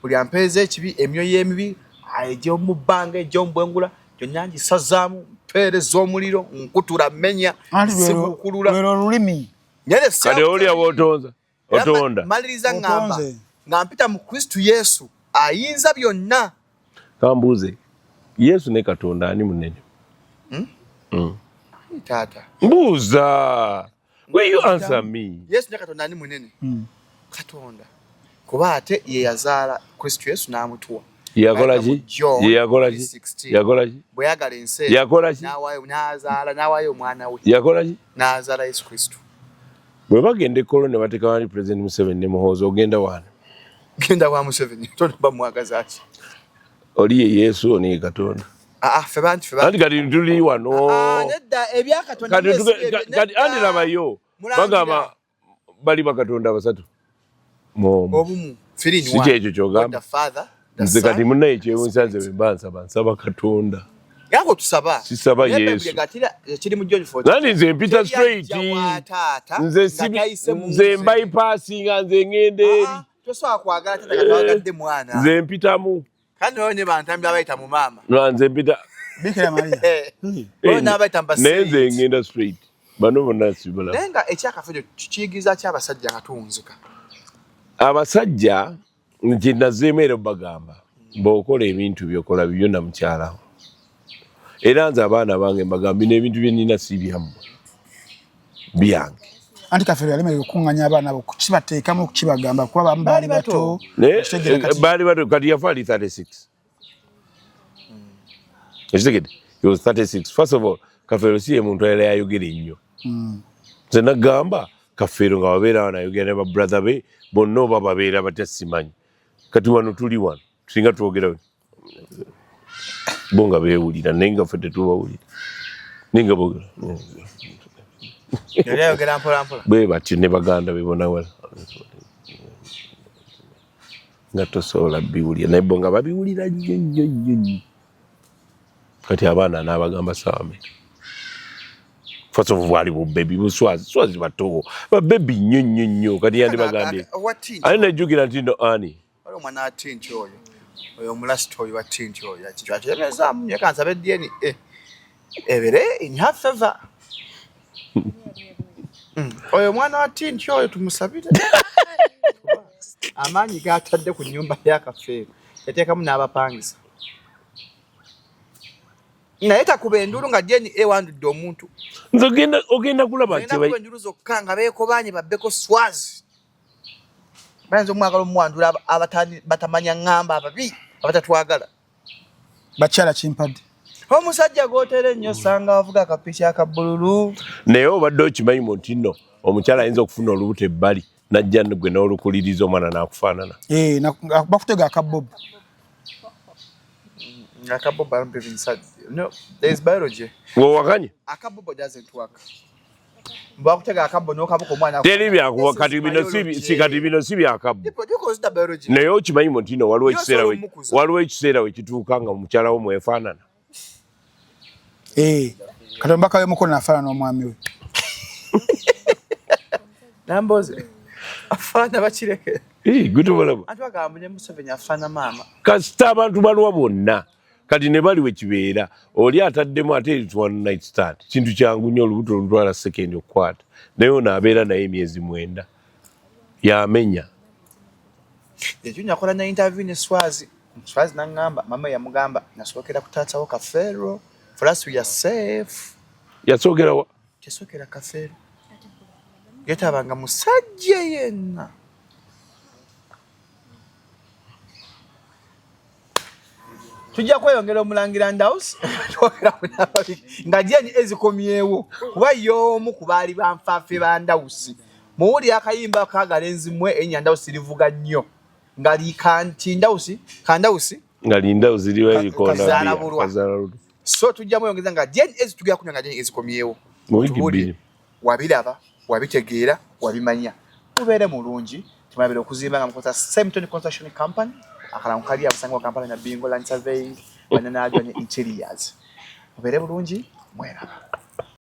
Speaker 2: buli ampeeze ekibi emyoyo emibi ayejo mu banga ejo mbwengula jonyanji sazamu pereza omuliro nkutura menya sibukulula
Speaker 3: lero lulimi
Speaker 2: nyere
Speaker 1: kale oli awotonza otonda
Speaker 2: maliriza ngamba mpita mu Kristo Yesu ayinza byonna
Speaker 1: kambuze Yesu ne Katonda ani munene
Speaker 2: tata
Speaker 1: mbuza will you answer me
Speaker 2: Yesu ne Katonda ani munene Katonda kuba ate ye yazaala Kristo Yesu n'amutuwa
Speaker 1: yakolaji yakolaji
Speaker 2: bweyagala ensi
Speaker 1: yakolaji
Speaker 2: n'awaayo omwana we
Speaker 1: yakolaji
Speaker 2: n'azaala Yesu Kristo
Speaker 1: bwe bagenda ekkolo ne bateeka wali President Museveni ne Muhoozi ogenda wano
Speaker 2: genda wa Museveni tonba mwagaza ki
Speaker 1: oli ye Yesu oni Katonda
Speaker 2: febanti
Speaker 1: kati tuli wano
Speaker 2: nedda ebyakatonda
Speaker 1: kati andi labayo bagamba bali bakatonda basatu
Speaker 2: obumu firini
Speaker 1: si kyekyo kyogamba nze kati munaye ekyewunsanze bwe bansaba Katonda
Speaker 2: yango tusaba
Speaker 1: sisaba Yesu
Speaker 2: kiri mu John 14
Speaker 1: nandi nze mpita straight nze bypassinga nze ngende eri
Speaker 2: tosobola kwagala tata katwagadde mwana
Speaker 1: nze mpitamu
Speaker 2: kandi oyo ne bantambi abayita mu maama
Speaker 1: nze mpita
Speaker 3: Bikira Maria
Speaker 2: oyo n'abayita mbasiri
Speaker 1: nze ngenda straight bano bonna sibala
Speaker 2: naye nga ekyakafeero kiyigiza ky'abasajja katunzika
Speaker 1: abasajja nti nazeemu era bagamba bw'okola ebintu byokola bibyo na mukyalawo era nze abaana bange mbagamba bino ebintu bye nnina si byammwe byange
Speaker 3: anti Kafeero yalemererwa okuŋŋanya abaana abo kukibateekamu okukibagamba kuba abamu baali bato
Speaker 1: baali bato kati yafa ali 36 ekitegedde he was 36 first of all Kafeero si ye muntu ayala yayogera ennyo nze nagamba Kafeero nga wabeera wano ayogera ne babrother be bonna oba babeera batya simanyi kati wano tuli wano singa twogera bo nga beewulira naye nga ffe tetubawulira naye nga boogera
Speaker 2: yali ayogera mpola mpola
Speaker 1: bwe batyo ne baganda be bona wala nga tosobola biwulira naye bo nga babiwulira nnyo kati abaana n'abagamba saame first of all wali bubebi buswazi batogo babebi nnyo kati yandi bagambye ani najjukira nti no ani
Speaker 2: wali omwana wa tinti oyo omulasita oyo wa tinti oyo akiremezaamu nye kansabe edyeni ebere in her favor oyo mwana wa tinti oyo tumusabire amaanyi gatadde ku nnyumba ya Kafeero yateekamu n'abapangisa naye takuba endulu nga dyeni ewandudde omuntu
Speaker 1: nze ogenda kulaba nti
Speaker 2: endulu zokka nga beekobanye babbeko swazi bayinza omwagala omuwandula batamanya ŋŋamba ababi abatatwagala
Speaker 3: bakyala kimpadde
Speaker 2: omusajja gwotera ennyo osanga avuga akapiki akabbululu
Speaker 1: naye obadde okimanyi nti nno omukyala ayinza okufuna olubuto ebbali najja gwe n'olukuliriza omwana n'akufaanana
Speaker 3: bakutega akabobu
Speaker 2: akabobo I don't believe inside. No, there is biology.
Speaker 1: Wakanye?
Speaker 2: Akabobo doesn't work. Mbakutega akabobo no kabuko mwana.
Speaker 1: Teri bya kati bino si bya akabobo.
Speaker 2: Because the biology.
Speaker 1: Naye okimanyi montino waliwo ekiseera we kituuka nga omukyala wo mwefaanana.
Speaker 3: Katombaka y'omukono afaanana omwami we.
Speaker 2: Namboze. Afaana bakireke.
Speaker 1: Gutubulaba.
Speaker 2: Atwagamba ne Museveni afaana maama.
Speaker 1: Kasita abantu balwa bonna. Kati ne bali we kibeera oli ataddemu ate one night stand kintu kyangu nnyo olubuto olutwala sekendi okukwata naye ono abeera naye emyezi 9 yamenya
Speaker 2: ekyo nyakola na interview ne Swazi nangamba mama yamugamba nasookera kutaatawo Kafeero for us we are safe
Speaker 1: yasookera wa
Speaker 2: yasookera Kafeero yetabanga musajja yenna. Tujja kweyongera omulangira Ndawusi nga jeni ezikomyewo kuba y'omu ku baali banfaafe ba Ndawusi. Muwulira akayimba kaagala enzimwe enya Ndawusi livuga nnyo nga likanti Ndawusi
Speaker 1: nga Ndawusi liwa likonda
Speaker 2: so tujja mweyongeza nga jeni ezitugera kunya nga jeni ezikomyewo
Speaker 1: mu wiki bbiri
Speaker 2: wabiraba wabitegeera wabimanya mubeere mulungi tumabira okuzimba nga mukosa Sempton Construction Company akala mukali abasanga kampala na Bingo Land Surveying banana aganya interiors mubeere bulungi mweraba.